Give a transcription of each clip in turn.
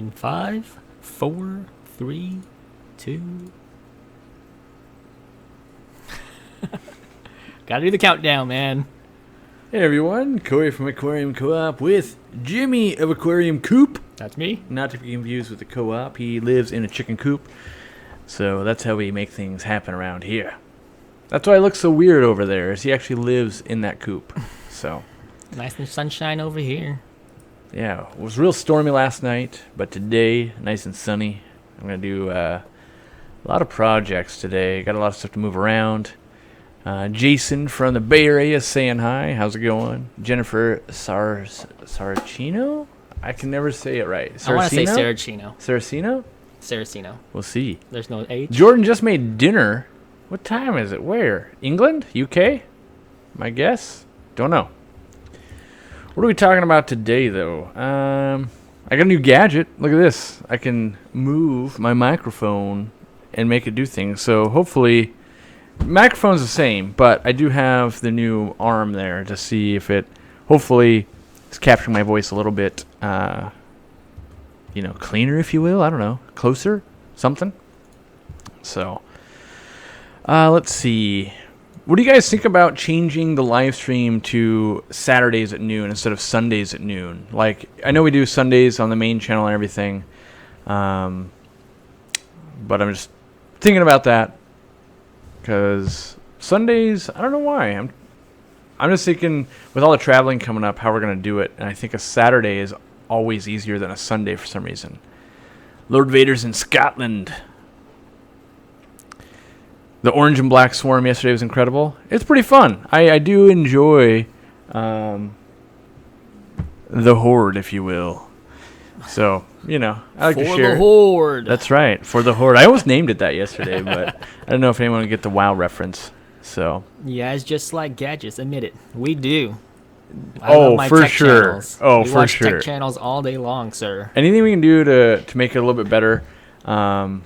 In 5, 4, 3, 2. Gotta do the countdown, man. Hey everyone, Corey from Aquarium Co-op with Jimmy of Aquarium Coop. That's me. Not to be confused with the co-op. He lives in a chicken coop. So that's how we make things happen around here. That's why it looks so weird over there, is he actually lives in that coop. So Nice and sunshine over here. yeah, it was real stormy last night, but today, nice and sunny. I'm going to do a lot of projects today. Got a lot of stuff to move around. Jason from the Bay Area is saying hi. How's it going? Jennifer Saracino? I can never say it right. I want to say Saracino. Saracino? Saracino. We'll see. There's no H. Jordan just made dinner. What time is it? Where? England? UK? My guess? Don't know. What are we talking about today, though? I got a new gadget. Look at this. I can move my microphone and make it do things. So hopefully, microphone's the same, but I do have the new arm there to see if it hopefully is capturing my voice a little bit, cleaner, if you will. I don't know. Closer? Something? So, let's see. What do you guys think about changing the live stream to Saturdays at noon instead of Sundays at noon? Like, I know we do Sundays on the main channel and everything, but I'm just thinking about that because Sundays, I don't know why. I'm just thinking with all the traveling coming up, how we're going to do it, and I think a Saturday is always easier than a Sunday for some reason. Lord Vader's in Scotland. The Orange and Black Swarm yesterday was incredible. It's pretty fun. I do enjoy the Horde, if you will. So, I like to share. For the Horde. That's right, for the Horde. I almost named it that yesterday, but I don't know if anyone would get the WoW reference. So. You guys just like gadgets. Admit it. We do. I love my for tech sure. Channels. Oh, we for watch sure. Tech channels all day long, sir. Anything we can do to make it a little bit better. I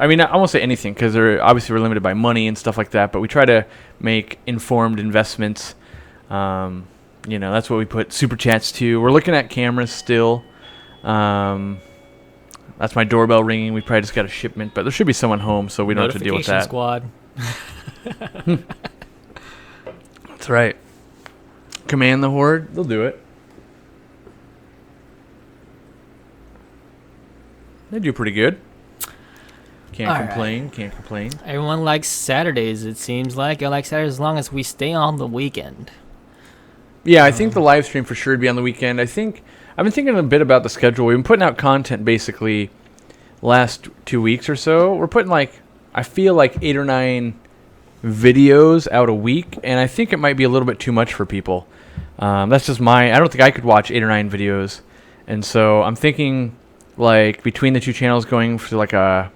mean, I won't say anything because we're limited by money and stuff like that, but we try to make informed investments. That's what we put super chats to. We're looking at cameras still. That's my doorbell ringing. We probably just got a shipment, but there should be someone home, so we don't have to deal with that. Squad. That's right. Command the Horde. They'll do it. They do pretty good. Can't complain. Everyone likes Saturdays, it seems like. I like Saturdays as long as we stay on the weekend. Yeah, I think the live stream for sure would be on the weekend. I've been thinking a bit about the schedule. We've been putting out content basically last 2 weeks or so. We're putting I feel like 8 or 9 videos out a week, and I think it might be a little bit too much for people. That's just I don't think I could watch 8 or 9 videos. And so I'm thinking between the two channels going for a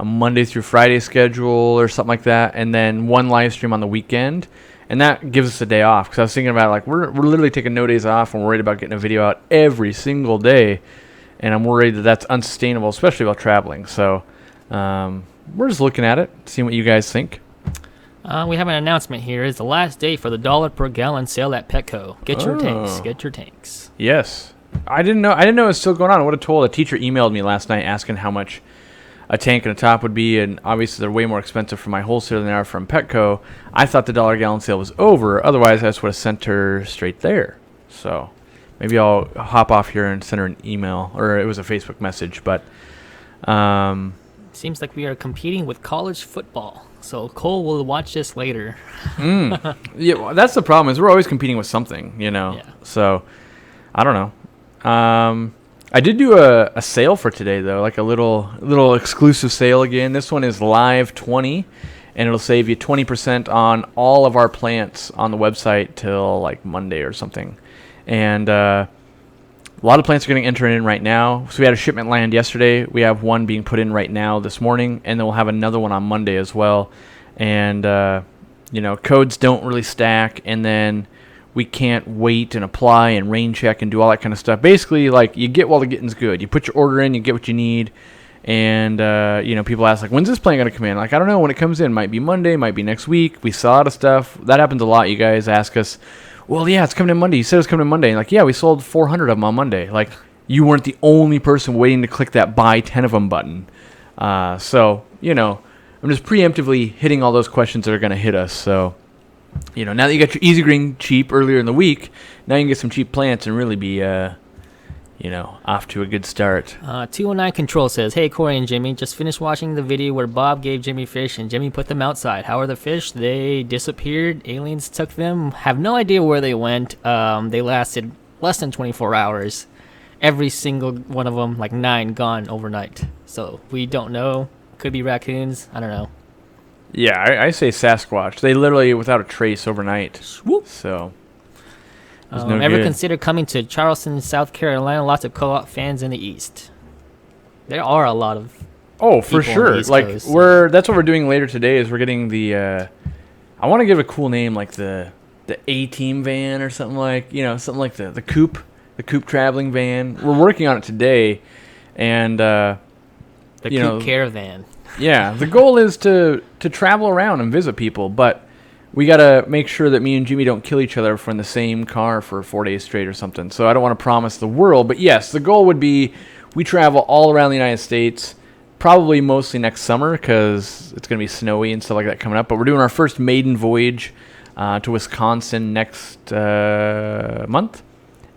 Monday through Friday schedule or something like that, and then one live stream on the weekend, and that gives us a day off. Because I was thinking about we're literally taking no days off, and we're worried about getting a video out every single day, and I'm worried that that's unsustainable, especially while traveling. So we're just looking at it, seeing what you guys think. We have an announcement here. It's the last day for the $1 per gallon sale at Petco. Get your tanks. Get your tanks. Yes, I didn't know it was still going on. I would have told. A teacher emailed me last night asking how much a tank and a top would be, and obviously they're way more expensive from my wholesaler than they are from Petco. I thought the $1 gallon sale was over. Otherwise, I just would have sent her straight there. So maybe I'll hop off here and send her an email, or it was a Facebook message. But seems like we are competing with college football. So Cole will watch this later. Yeah, well, that's the problem is we're always competing with something, Yeah. So I don't know. I did do a sale for today, though, a little exclusive sale again. This one is Live 20, and it'll save you 20% on all of our plants on the website till Monday or something. And a lot of plants are getting entered in right now. So we had a shipment land yesterday. We have one being put in right now this morning, and then we'll have another one on Monday as well. And, codes don't really stack, and then we can't wait and apply and rain check and do all that kind of stuff. Basically, you get while the getting's good. You put your order in, you get what you need, and people ask when's this plant going to come in? I don't know when it comes in. Might be Monday, might be next week. We sell out of stuff. That happens a lot. You guys ask us, well, yeah, it's coming in Monday. You said it's coming in Monday. And yeah, we sold 400 of them on Monday. you weren't the only person waiting to click that buy 10 of them button. So, I'm just preemptively hitting all those questions that are going to hit us. So, now that you got your Easy Green cheap earlier in the week, now you can get some cheap plants and really be, off to a good start. 209 Control says, "Hey, Corey and Jimmy, just finished watching the video where Bob gave Jimmy fish and Jimmy put them outside. How are the fish? They disappeared. Aliens took them. Have no idea where they went. They lasted less than 24 hours. Every single one of them, like 9, gone overnight. So we don't know. Could be raccoons. I don't know." Yeah, I say Sasquatch. They literally without a trace overnight. Swoop. So... ever consider coming to Charleston, South Carolina? Lots of co-op fans in the East. There are a lot of for sure. Like Coast, that's what we're doing later today. Is we're getting the I want to give a cool name like the A-Team van or something like something like the Coupe traveling van. We're working on it today, and the Coupe Caravan. Yeah, the goal is to travel around and visit people, but we got to make sure that me and Jimmy don't kill each other if we're in the same car for 4 days straight or something. So I don't want to promise the world. But yes, the goal would be we travel all around the United States, probably mostly next summer because it's going to be snowy and stuff like that coming up. But we're doing our first maiden voyage to Wisconsin next month.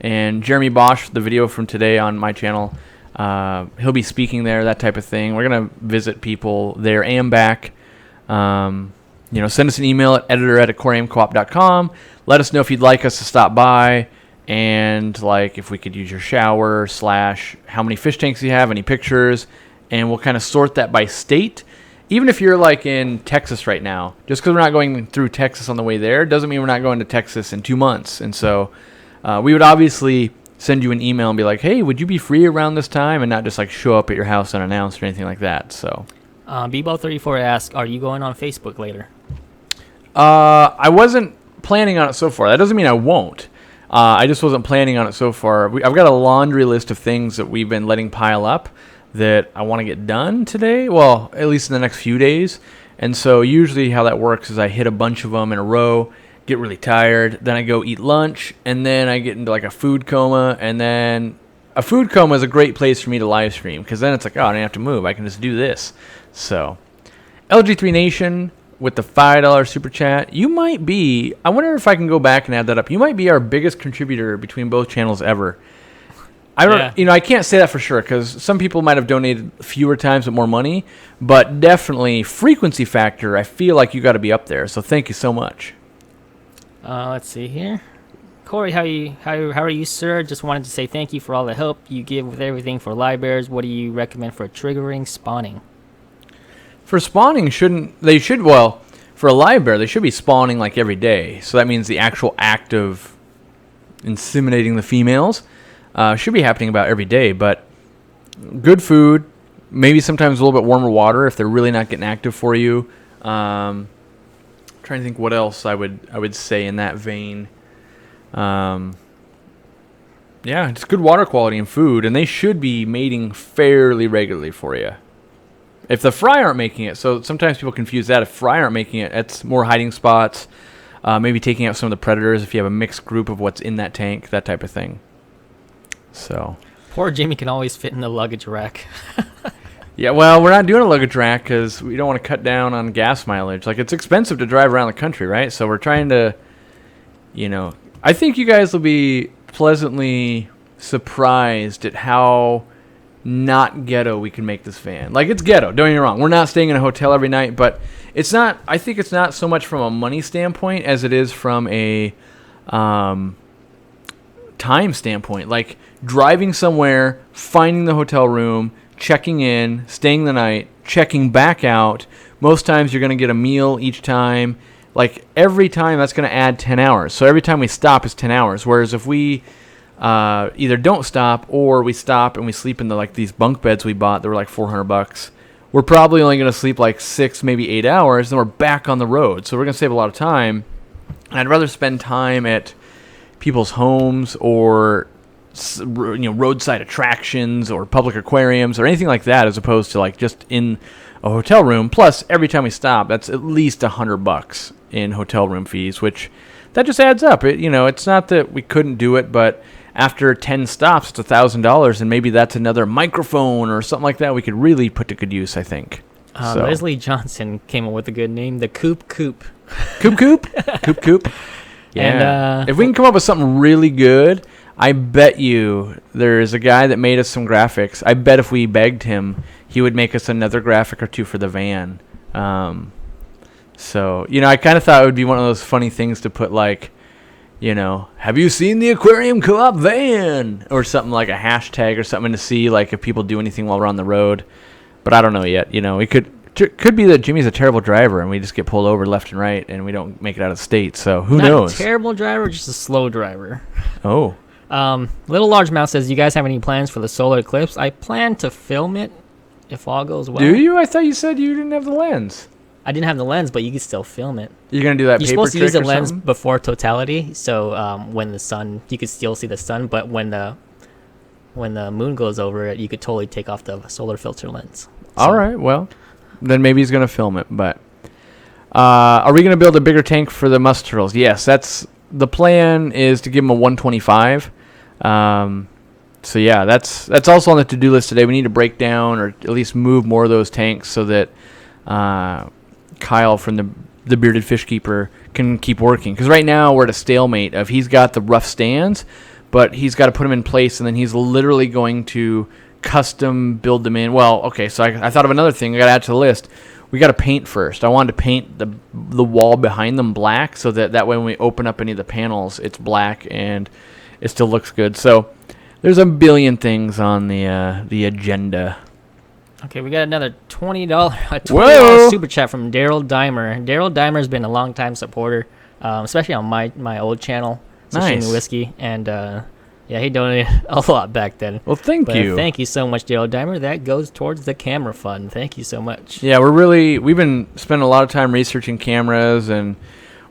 And Jeremy Bosch, the video from today on my channel, he'll be speaking there, that type of thing. We're going to visit people there and back. Send us an email at editor@aquariumcoop.com. Let us know if you'd like us to stop by and if we could use your shower / how many fish tanks you have, any pictures, and we'll kind of sort that by state. Even if you're in Texas right now, just because we're not going through Texas on the way there doesn't mean we're not going to Texas in 2 months. And so we would obviously send you an email and be like, hey, would you be free around this time, and not just show up at your house unannounced or anything like that. So Bebo34 asks, are you going on Facebook later? I wasn't planning on it so far. That doesn't mean I won't. I just wasn't planning on it so far. I've got a laundry list of things that we've been letting pile up that I want to get done today. Well, at least in the next few days. And so usually how that works is I hit a bunch of them in a row, get really tired, then I go eat lunch, and then I get into a food coma. And then a food coma is a great place for me to live stream because then it's I don't have to move. I can just do this. So LG3 Nation with the $5 super chat, you might be, I wonder if I can go back and add that up. You might be our biggest contributor between both channels ever. I don't, I can't say that for sure because some people might have donated fewer times with more money, but definitely frequency factor, I feel like you got to be up there. So thank you so much. Let's see here. Corey, how are you, sir? Just wanted to say thank you for all the help you give with everything for live bears. What do you recommend for triggering spawning? For spawning, for a live bear, they should be spawning every day. So that means the actual act of inseminating the females should be happening about every day. But good food, maybe sometimes a little bit warmer water if they're really not getting active for you. Trying to think what else I would say in that vein. Just good water quality and food, and they should be mating fairly regularly for you. If the fry aren't making it, so sometimes people confuse that. If fry aren't making it, it's more hiding spots, maybe taking out some of the predators if you have a mixed group of what's in that tank, that type of thing. So poor Jimmy can always fit in the luggage rack. Yeah, well, we're not doing a luggage rack because we don't want to cut down on gas mileage. It's expensive to drive around the country, right? So we're trying to, I think you guys will be pleasantly surprised at how not ghetto we can make this van. It's ghetto, don't get me wrong. We're not staying in a hotel every night, but it's not, I think it's not so much from a money standpoint as it is from a time standpoint. Driving somewhere, finding the hotel room, checking in, staying the night, checking back out. Most times you're going to get a meal each time. Every time that's going to add 10 hours. So every time we stop is 10 hours. Whereas if we either don't stop or we stop and we sleep in these bunk beds we bought that were $400, we're probably only going to sleep 6, maybe 8 hours, then we're back on the road. So we're going to save a lot of time. And I'd rather spend time at people's homes or roadside attractions or public aquariums or anything like that as opposed to just in a hotel room. Plus, every time we stop, that's at least $100 in hotel room fees, which that just adds up. It's not that we couldn't do it, but after 10 stops, it's $1,000, and maybe that's another microphone or something like that we could really put to good use, I think. Leslie Johnson came up with a good name, the Coop Coop. Coop Coop? Coop Coop? Yeah. And, if we can come up with something really good, I bet you there's a guy that made us some graphics. I bet if we begged him, he would make us another graphic or two for the van. So, I kind of thought it would be one of those funny things to put, like, have you seen the Aquarium Co-op van? Or something like a hashtag or something to see, like, if people do anything while we're on the road. But I don't know yet. It could be that Jimmy's a terrible driver and we just get pulled over left and right and we don't make it out of state. So who knows? Not a terrible driver, just a slow driver. Oh. Little Large Mouse says, "You guys have any plans for the solar eclipse?" I plan to film it if all goes well. Do you? I thought you said you didn't have the lens. I didn't have the lens, but you could still film it. You're gonna do that? You're paper supposed to use the lens something? before totality, so when the sun, you could still see the sun, but when the moon goes over it, you could totally take off the solar filter lens. So. All right, well, then maybe he's going to film it. But are we going to build a bigger tank for the musk turtles? Yes, that's the plan, is to give them a 125. So yeah, that's also on the to-do list today. We need to break down or at least move more of those tanks so that Kyle from the Bearded Fish Keeper can keep working. Because right now we're at a stalemate of he's got the rough stands, but he's got to put them in place, and then he's literally going to custom build them in. Well, okay, so I thought of another thing I got to add to the list. We got to paint first. I wanted to paint the wall behind them black so that way when we open up any of the panels, it's black and it still looks good. So there's a billion things on the agenda. Okay, we got another $20 super chat from Daryl Dimer. Daryl Dimer's been a long-time supporter, especially on my old channel, Nice. Sashimi Whiskey, and yeah, he donated a lot back then. Well, thank you. Thank you so much, Daryl Dimer. That goes towards the camera fund. Thank you so much. Yeah, we've been spending a lot of time researching cameras, and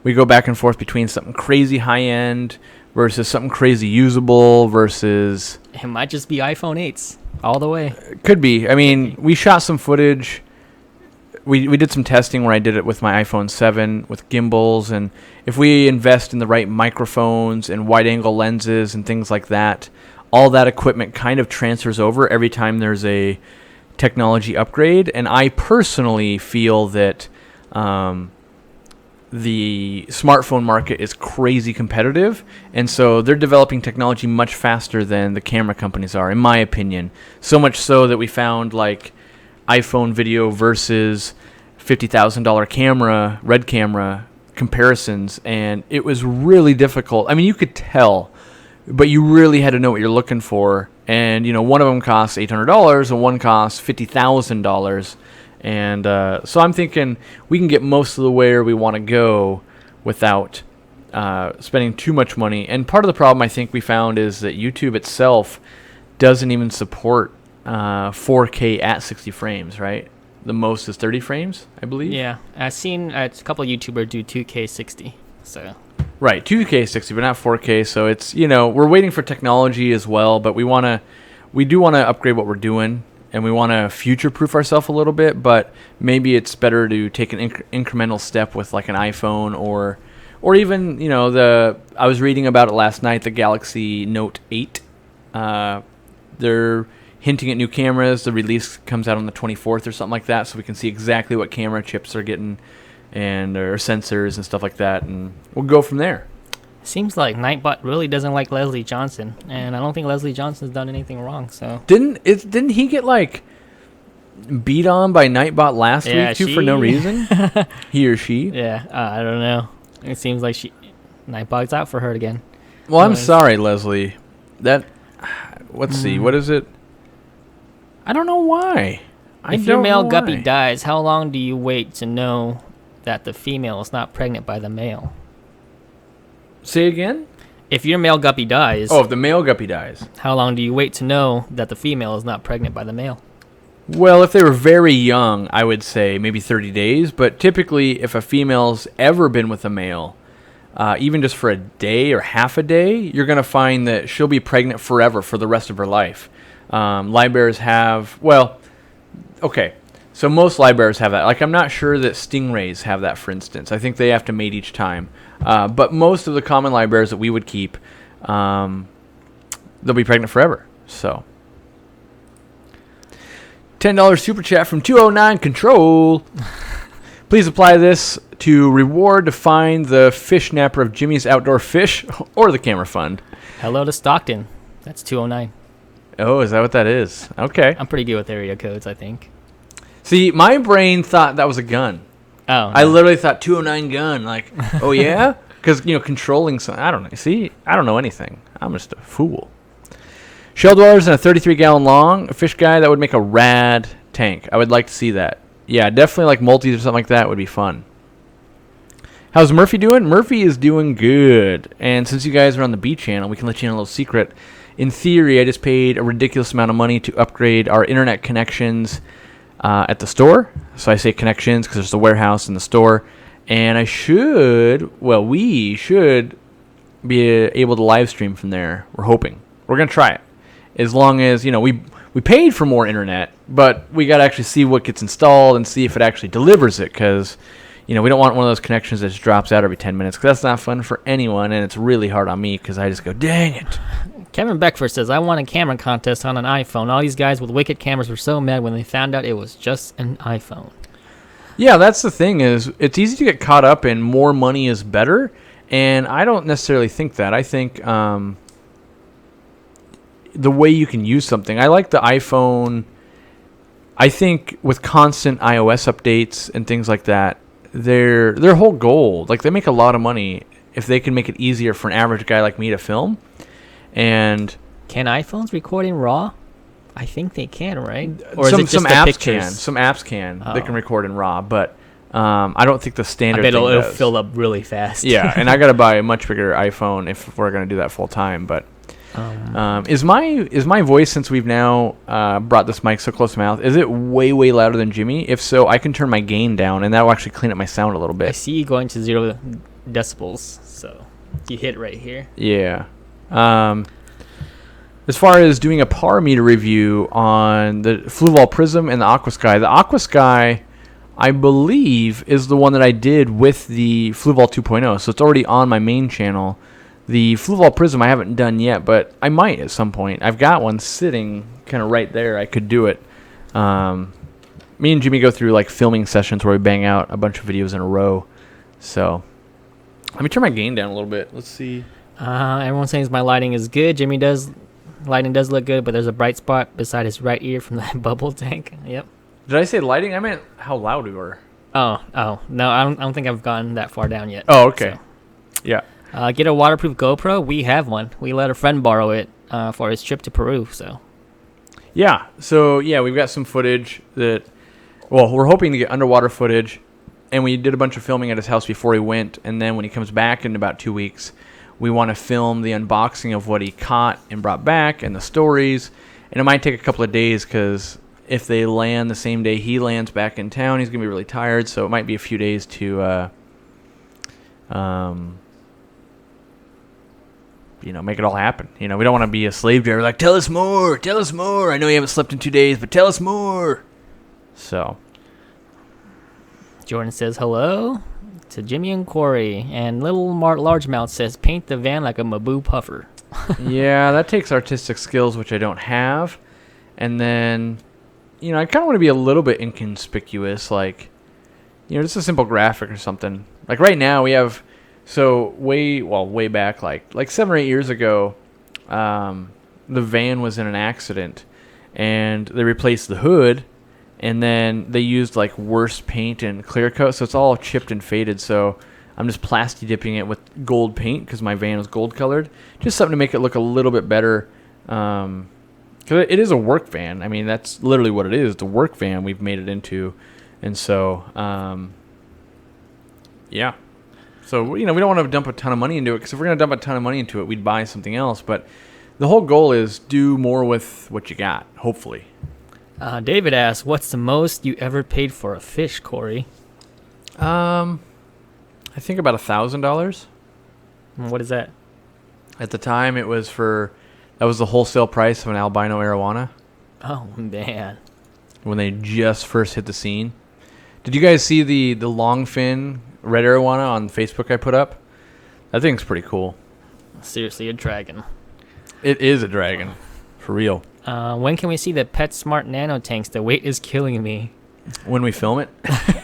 we go back and forth between something crazy high-end versus something crazy usable versus... It might just be iPhone 8s all the way. Could be. I mean, we shot some footage. We did some testing where I did it with my iPhone 7 with gimbals, and if we invest in the right microphones and wide-angle lenses and things like that, all that equipment kind of transfers over every time there's a technology upgrade. And I personally feel that the smartphone market is crazy competitive, and so they're developing technology much faster than the camera companies are, in my opinion. So much so that we found, like, iPhone video versus $50,000 camera, red camera comparisons, and it was really difficult. I mean, you could tell, but you really had to know what you're looking for. And one of them costs $800 and one costs $50,000. And so I'm thinking we can get most of the way where we want to go without spending too much money. And part of the problem I think we found is that YouTube itself doesn't even support 4K at 60 frames, right? The most is 30 frames, I believe. Yeah, I've seen a couple of YouTubers do 2K 60. So. Right, 2K 60, but not 4K. So it's we're waiting for technology as well, but we do want to upgrade what we're doing, and we want to future-proof ourselves a little bit. But maybe it's better to take an incremental step with like an iPhone or even I was reading about it last night, the Galaxy Note 8. They're hinting at new cameras. The release comes out on the 24th or something like that, so we can see exactly what camera chips are getting and or sensors and stuff like that, and we'll go from there. Seems like Nightbot really doesn't like Leslie Johnson, and I don't think Leslie Johnson's done anything wrong. So didn't he get like beat on by Nightbot last week too for no reason? He or she? Yeah, I don't know. It seems like Nightbot's out for her again. Well, I'm sorry, Leslie. Let's see, what is it? I don't know why. If your male guppy dies, how long do you wait to know that the female is not pregnant by the male? Say again? If your male guppy dies... Oh, if the male guppy dies. How long do you wait to know that the female is not pregnant by the male? Well, if they were very young, I would say maybe 30 days. But typically, if a female's ever been with a male, even just for a day or half a day, you're going to find that she'll be pregnant forever for the rest of her life. Livebearers have... Well, okay. So most livebearers have that. Like, I'm not sure that stingrays have that, for instance. I think they have to mate each time. But most of the common livebearers that we would keep, they'll be pregnant forever. So, $10 super chat from 209 Control. Please apply this to reward to find the fish snapper of Jimmy's Outdoor Fish or the camera fund. Hello to Stockton. That's 209. Oh, is that what that is? Okay. I'm pretty good with area codes, I think. See, my brain thought that was a gun. Oh. No. I literally thought 209 gun. Like, oh, yeah? Because, controlling something. I don't know. See, I don't know anything. I'm just a fool. Shell dwellers and a 33-gallon long. A fish guy, that would make a rad tank. I would like to see that. Yeah, definitely like multis or something like that would be fun. How's Murphy doing? Murphy is doing good. And since you guys are on the B channel, we can let you in a little secret. In theory, I just paid a ridiculous amount of money to upgrade our internet connections at the store. So I say connections because there's the warehouse and the store. And we should be able to live stream from there. We're hoping. We're going to try it. As long as, we paid for more internet, but we got to actually see what gets installed and see if it actually delivers it, because, we don't want one of those connections that just drops out every 10 minutes, because that's not fun for anyone, and it's really hard on me because I just go, dang it. Kevin Beckford says, I won a camera contest on an iPhone. All these guys with wicked cameras were so mad when they found out it was just an iPhone. Yeah, that's the thing is, it's easy to get caught up in more money is better, and I don't necessarily think that. I think the way you can use something. I like the iPhone. I think with constant iOS updates and things like that, their whole goal, like they make a lot of money if they can make it easier for an average guy like me to film. And can iPhones record in RAW? I think they can, right? Or some is it just apps pictures? can. Some apps can. Oh. They can record in RAW, but I don't think the standard. I bet it'll fill up really fast. Yeah, and I got to buy a much bigger iPhone if we're going to do that full time. But is my voice, since we've now brought this mic so close to my mouth, is it way louder than Jimmy? If so, I can turn my gain down, and that will actually clean up my sound a little bit. I see you going to 0 decibels, so you hit right here. Yeah. As far as doing a par meter review on the Fluval Prism and the Aquasky, the Aquasky, I believe, is the one that I did with the Fluval 2.0, so it's already on my main channel. The Fluval Prism I haven't done yet, but I might at some point. I've got one sitting kind of right there. I could do it. Me and Jimmy go through like filming sessions where we bang out a bunch of videos in a row. So let me turn my gain down a little bit. Let's see. Everyone's saying my lighting is good. Lighting does look good, but there's a bright spot beside his right ear from that bubble tank. Yep. Did I say lighting? I meant how loud we were. Oh, no, I don't think I've gotten that far down yet. Oh, okay. So. Yeah. Get a waterproof GoPro. We have one. We let a friend borrow it for his trip to Peru. So. Yeah. So we've got some footage that. Well, we're hoping to get underwater footage, and we did a bunch of filming at his house before he went, and then when he comes back in about 2 weeks, we want to film the unboxing of what he caught and brought back and the stories. And it might take a couple of days because if they land the same day he lands back in town, he's going to be really tired. So it might be a few days to, make it all happen. We don't want to be a slave driver. Like, tell us more. I know you haven't slept in 2 days, but tell us more. So. Jordan says hello to Jimmy and Corey, and little Largemouth says paint the van like a Maboo puffer. Yeah, that takes artistic skills, which I don't have. And then, I kind of want to be a little bit inconspicuous, like, just a simple graphic or something. Like right now we have, way back, like 7 or 8 years ago, the van was in an accident, and they replaced the hood. And then they used like worse paint and clear coat, so it's all chipped and faded. So I'm just plasti dipping it with gold paint because my van was gold colored. Just something to make it look a little bit better. Because it is a work van. I mean, that's literally what it is. The work van we've made it into. And so, yeah. So, we don't want to dump a ton of money into it, because if we're going to dump a ton of money into it, we'd buy something else. But the whole goal is do more with what you got, hopefully. David asks, what's the most you ever paid for a fish, Corey? I think about $1,000. What is that? At the time, that was the wholesale price of an albino arowana. Oh, man. When they just first hit the scene. Did you guys see the longfin red arowana on Facebook I put up? That thing's pretty cool. Seriously, a dragon. It is a dragon, for real. When can we see the PetSmart nano tanks? The weight is killing me. When we film it?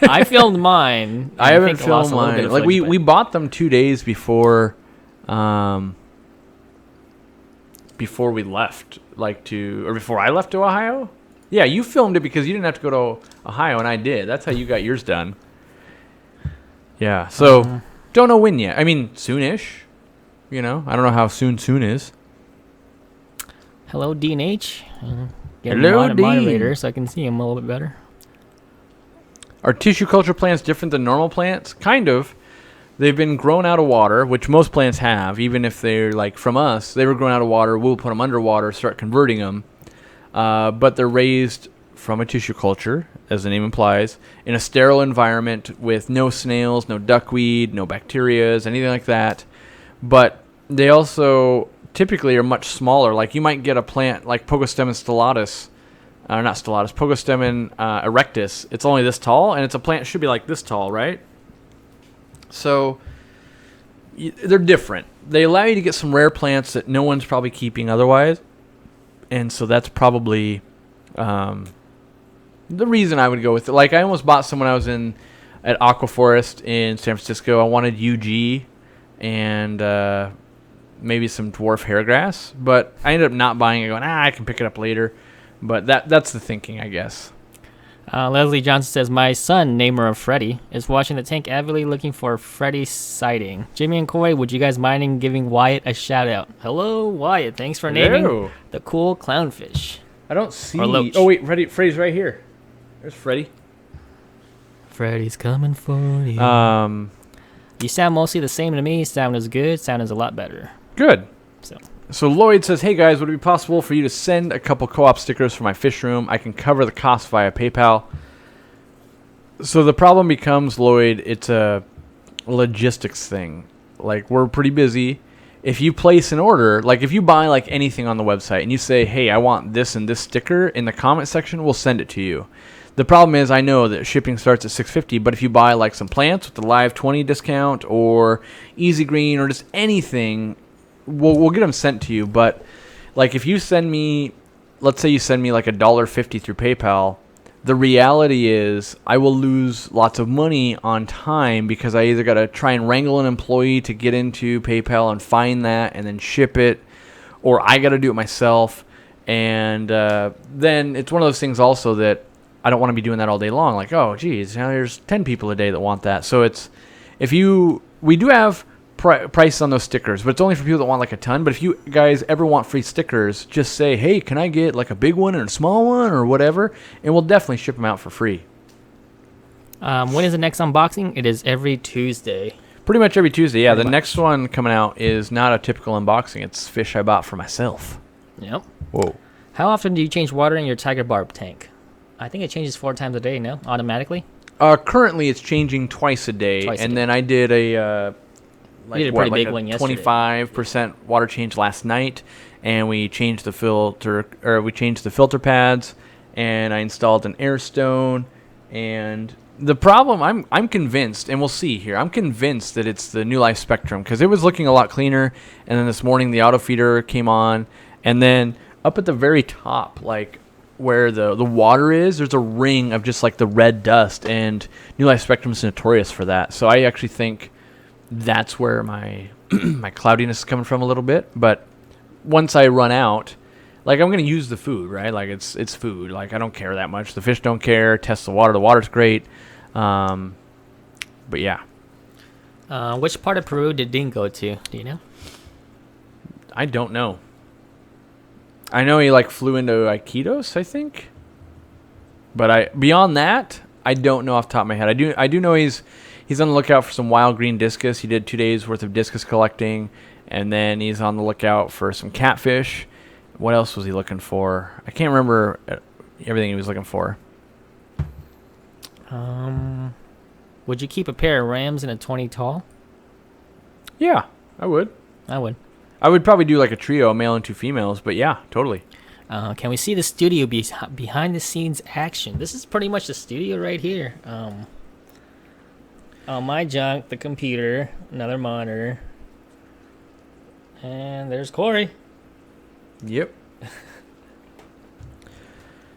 I filmed mine. I haven't filmed mine. Like we bought them 2 days before before we left, before I left to Ohio. Yeah, you filmed it because you didn't have to go to Ohio, and I did. That's how you got yours done. Yeah, so don't know when yet. I mean, soonish. I don't know how soon is. Hello, Dean H. Hello, Dean. Moderator, so I can see him a little bit better. Are tissue culture plants different than normal plants? Kind of. They've been grown out of water, which most plants have. Even if they're like from us, they were grown out of water. We'll put them underwater, start converting them. But they're raised from a tissue culture, as the name implies, in a sterile environment with no snails, no duckweed, no bacterias, anything like that. But they also typically are much smaller. Like you might get a plant like Pogostemon stellatus, Pogostemon erectus. It's only this tall, and it's a plant that should be like this tall, right? So they're different. They allow you to get some rare plants that no one's probably keeping otherwise. And so that's probably the reason I would go with it. Like I almost bought some when I was at Aquaforest in San Francisco. I wanted UG and maybe some dwarf hairgrass, but I ended up not buying it, going, I can pick it up later. But that's the thinking, I guess. Leslie Johnson says, my son, namer of Freddy, is watching the tank avidly looking for Freddy sighting. Jimmy and Coy, would you guys mind giving Wyatt a shout out? Hello, Wyatt. Thanks for naming the cool clownfish. I don't see. Oh, wait. Freddy's right here. There's Freddy. Freddy's coming for you. You sound mostly the same to me. Sound is good. Sound is a lot better. Good. So Lloyd says, hey guys, would it be possible for you to send a couple co-op stickers for my fish room? I can cover the cost via PayPal. So the problem becomes, Lloyd, it's a logistics thing. Like, we're pretty busy. If you place an order, like if you buy like anything on the website and you say, hey, I want this and this sticker, in the comment section, we'll send it to you. The problem is, I know that shipping starts at $6.50, but if you buy like some plants with the Live 20 discount or Easy Green or just anything, we'll get them sent to you. But like if you send me, let's say you send me like $1.50 through PayPal, the reality is I will lose lots of money on time because I either got to try and wrangle an employee to get into PayPal and find that and then ship it, or I got to do it myself. And then it's one of those things also that I don't want to be doing that all day long. Like, oh, geez, now there's 10 people a day that want that. So we do have price on those stickers, but it's only for people that want like a ton. But if you guys ever want free stickers, just say, hey, can I get like a big one and a small one or whatever, and we'll definitely ship them out for free. When is the next unboxing? It is every Tuesday. Pretty much every Tuesday. Yeah, the next one coming out is not a typical unboxing. It's fish I bought for myself. Yep. Whoa. How often do you change water in your Tiger Barb tank? I think it changes 4 times a day, no? Automatically? Currently it's changing twice a day. Then I did a big one yesterday. 25% water change last night, and we changed the filter pads, and I installed an air stone. And the problem, I'm convinced, and we'll see here, I'm convinced that it's the New Life Spectrum, because it was looking a lot cleaner. And then this morning the auto feeder came on, and then up at the very top, like where the water is, there's a ring of just like the red dust, and New Life Spectrum is notorious for that. So I actually think that's where my my cloudiness is coming from a little bit. But once I run out, like, I'm going to use the food, right? Like, it's food. Like, I don't care that much. The fish don't care. Test the water. The water's great. But yeah. Which part of Peru did Dean go to? Do you know? I don't know. I know he flew into Iquitos, I think. But beyond that, I don't know off the top of my head. I do know he's on the lookout for some wild green discus. He did 2 days worth of discus collecting, and then he's on the lookout for some catfish. What else was he looking for? I can't remember everything he was looking for. Would you keep a pair of rams in a 20 tall? Yeah, I would. I would probably do like a trio, a male and 2 females, but yeah, totally. Can we see the studio behind the scenes action? This is pretty much the studio right here. My junk, the computer, another monitor, and there's Corey. Yep.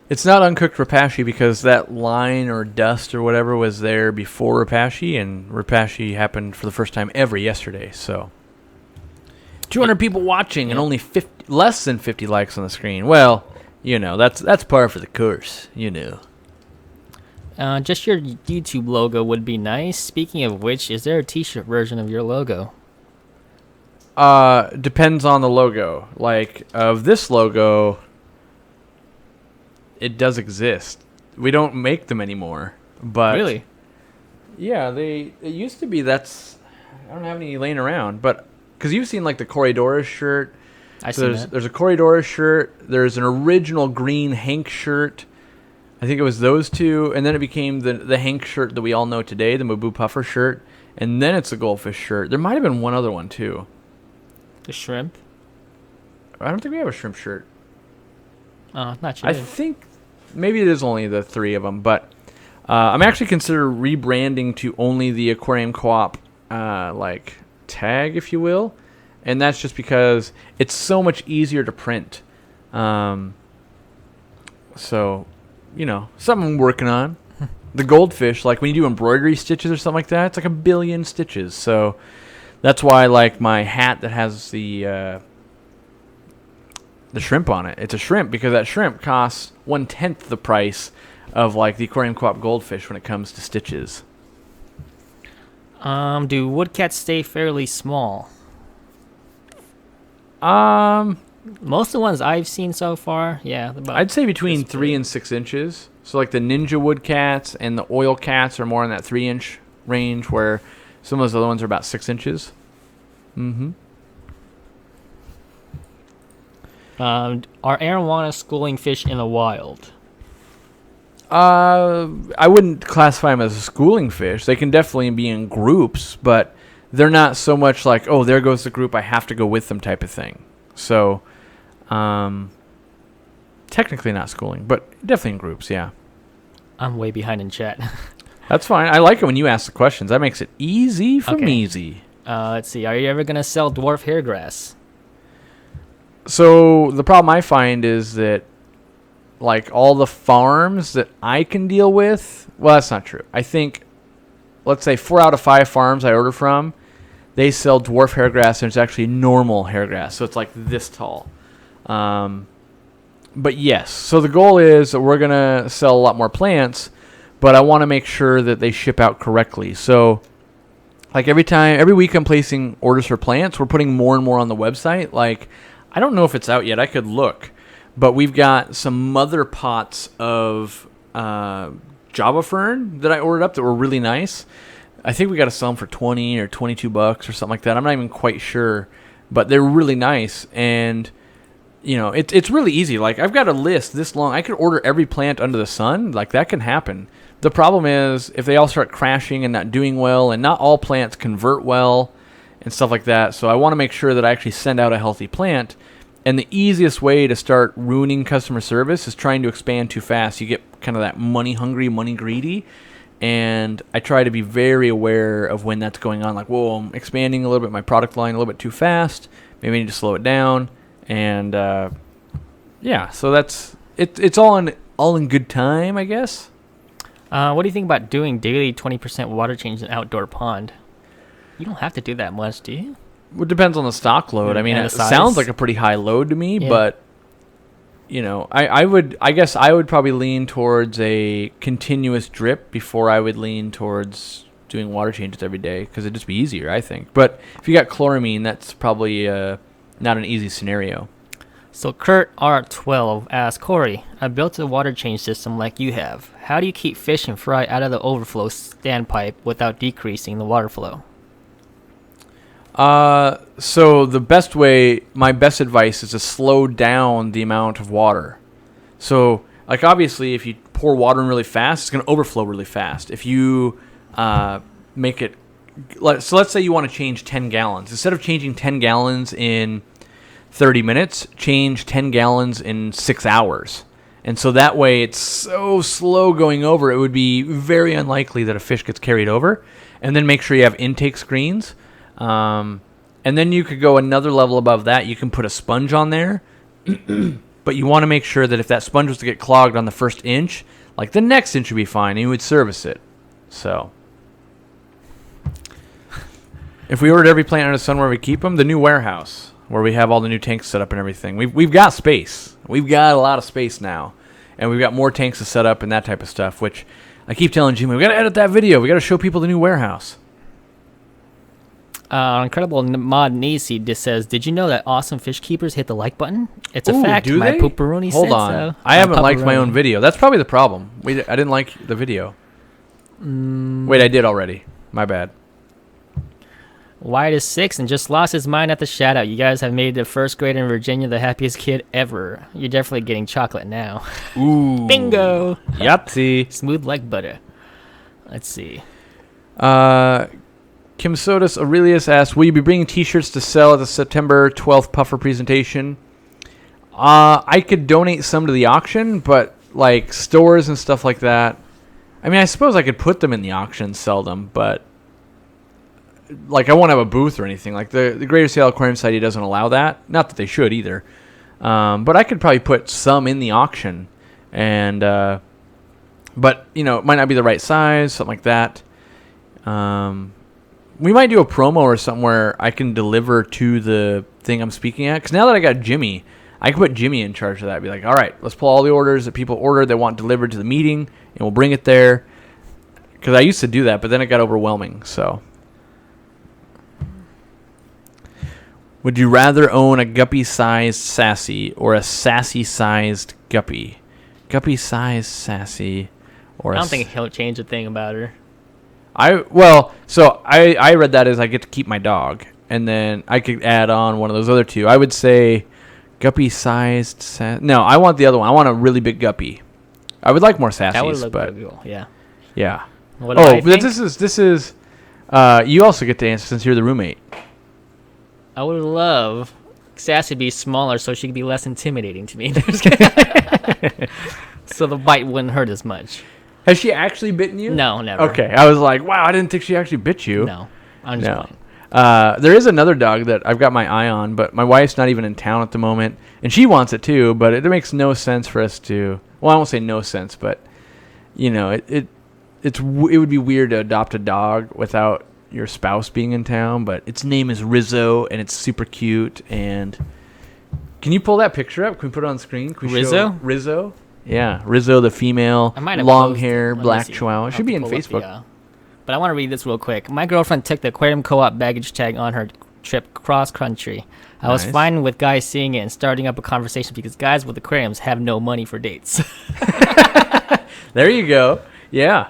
It's not uncooked Repashy because that line or dust or whatever was there before Repashy, and Repashy happened for the first time ever yesterday. So 200 people watching and only less than 50 likes on the screen. Well, that's par for the course, Just your YouTube logo would be nice. Speaking of which, is there a t-shirt version of your logo? Depends on the logo. Like, of this logo, it does exist. We don't make them anymore. But really? Yeah, it used to be. I don't have any laying around, but because you've seen like the Corridorus shirt. There's a Corridorus shirt. There's an original green Hank shirt. I think it was those two, and then it became the Hank shirt that we all know today, the Mabu Puffer shirt, and then it's the Goldfish shirt. There might have been one other one too. The shrimp? I don't think we have a shrimp shirt. Oh, not sure. I think maybe it is only the three of them, but I'm actually considering rebranding to only the Aquarium Co-op tag, if you will, and that's just because it's so much easier to print. So, something I'm working on. The Goldfish, like when you do embroidery stitches or something like that, it's like 1 billion stitches. So that's why I like my hat that has the shrimp on it. It's a shrimp because that shrimp costs 1/10 the price of like the Aquarium Co-op Goldfish when it comes to stitches. Do woodcats stay fairly small? Most of the ones I've seen so far, yeah. I'd say between 3 and 6 inches. So like the Ninja woodcats and the oil cats are more in that 3-inch range, where some of those other ones are about 6 inches. Mm-hmm. Are arowana schooling fish in the wild? I wouldn't classify them as a schooling fish. They can definitely be in groups, but they're not so much like, oh, there goes the group, I have to go with them type of thing. So, technically not schooling, but definitely in groups, yeah. I'm way behind in chat. That's fine. I like it when you ask the questions. That makes it easy for me. Let's see. Are you ever going to sell dwarf hairgrass? So the problem I find is that, like, all the farms that I can deal with, well, that's not true. I think, let's say 4 out of 5 farms I order from, they sell dwarf hairgrass, and it's actually normal hairgrass. So it's like this tall. But yes, so the goal is that we're going to sell a lot more plants, but I want to make sure that they ship out correctly. So like every week I'm placing orders for plants, we're putting more and more on the website. Like, I don't know if it's out yet. I could look. But we've got some mother pots of Java fern that I ordered up that were really nice. I think we got to sell them for $20 or $22 or something like that. I'm not even quite sure, but they're really nice. And it's really easy. Like, I've got a list this long. I could order every plant under the sun. Like, that can happen. The problem is if they all start crashing and not doing well, and not all plants convert well and stuff like that. So I want to make sure that I actually send out a healthy plant. And the easiest way to start ruining customer service is trying to expand too fast. You get kind of that money hungry, money greedy. And I try to be very aware of when that's going on. Like, whoa, I'm expanding a little bit my product line a little bit too fast. Maybe I need to slow it down. And so that's it. It's all in good time, I guess. What do you think about doing daily 20% water change in an outdoor pond? You don't have to do that much, do you? Well, it depends on the stock load. I mean, it sounds like a pretty high load to me, but I guess I would probably lean towards a continuous drip before I would lean towards doing water changes every day, because it'd just be easier, I think. But if you got chloramine, that's probably not an easy scenario. So Kurt R12 asks, Corey, I built a water change system like you have. How do you keep fish and fry out of the overflow standpipe without decreasing the water flow? So the best way, my best advice is to slow down the amount of water. So, like, obviously, if you pour water in really fast, it's going to overflow really fast. If you make it, so let's say you want to change 10 gallons. Instead of changing 10 gallons in 30 minutes, change 10 gallons in 6 hours. And so that way it's so slow going over, it would be very unlikely that a fish gets carried over. And then make sure you have intake screens. And then you could go another level above that. You can put a sponge on there But you want to make sure that if that sponge was to get clogged on the first inch, like the next inch would be fine, and you would service it. So, if we ordered every plant under the sun where we keep them, the new warehouse where we have all the new tanks set up and everything, we've got space. We've got a lot of space now, and we've got more tanks to set up and that type of stuff. Which I keep telling Jimmy, we got to edit that video. We got to show people the new warehouse. Incredible Mod Nisi just says, "Did you know that awesome fish keepers hit the like button? It's a fact." Do my they? Pooperoni Hold said on. so. I haven't liked my own video. That's probably the problem. I didn't like the video. Wait, I did already. My bad. Wyatt is 6 and just lost his mind at the shout out. You guys have made the first grader in Virginia the happiest kid ever. You're definitely getting chocolate now. Ooh. Bingo. Yahtzee. Smooth like butter. Let's see. Kim Sodas Aurelius asked, will you be bringing t-shirts to sell at the September 12th Puffer presentation? I could donate some to the auction, but like stores and stuff like that, I mean, I suppose I could put them in the auction and sell them, but like I won't have a booth or anything. Like the Greater Seattle Aquarium Society doesn't allow that. Not that they should either. But I could probably put some in the auction, and but you know, it might not be the right size, something like that. We might do a promo or something where I can deliver to the thing I'm speaking at. Because now that I got Jimmy, I can put Jimmy in charge of that. Be like, all right, let's pull all the orders that people ordered that want delivered to the meeting, and we'll bring it there. Because I used to do that, but then it got overwhelming. So, would you rather own a guppy-sized sassy or a sassy-sized guppy? Guppy-sized sassy or I don't think he'll change a thing about her. I read that as I get to keep my dog, and then I could add on one of those other two. I would say guppy-sized no, I want the other one. I want a really big guppy. I would like more sassies, That would look but pretty cool. Yeah. Yeah. What do I but think? this is you also get to answer since you're the roommate. I would love Sassy to be smaller so she could be less intimidating to me. So the bite wouldn't hurt as much. Has she actually bitten you? No, never. Okay, I was like, wow, I didn't think she actually bit you. No, I'm just playing. There is another dog that I've got my eye on, but my wife's not even in town at the moment, and she wants it too. But it makes no sense for us to. Well, I won't say no sense, but you know, it would be weird to adopt a dog without your spouse being in town. But its name is Rizzo, and it's super cute. And can you pull that picture up? Can we put it on screen? Can we Rizzo? show Rizzo. Yeah, Rizzo, the female, I might have long closed it. hair, Let me black see. chihuahua. I'll Should be in pull up the, Facebook. but I want to read this real quick. My girlfriend took the aquarium co-op baggage tag on her trip cross country. I was Nice. fine with guys seeing it and starting up a conversation because guys with aquariums have no money for dates. There you go. Yeah.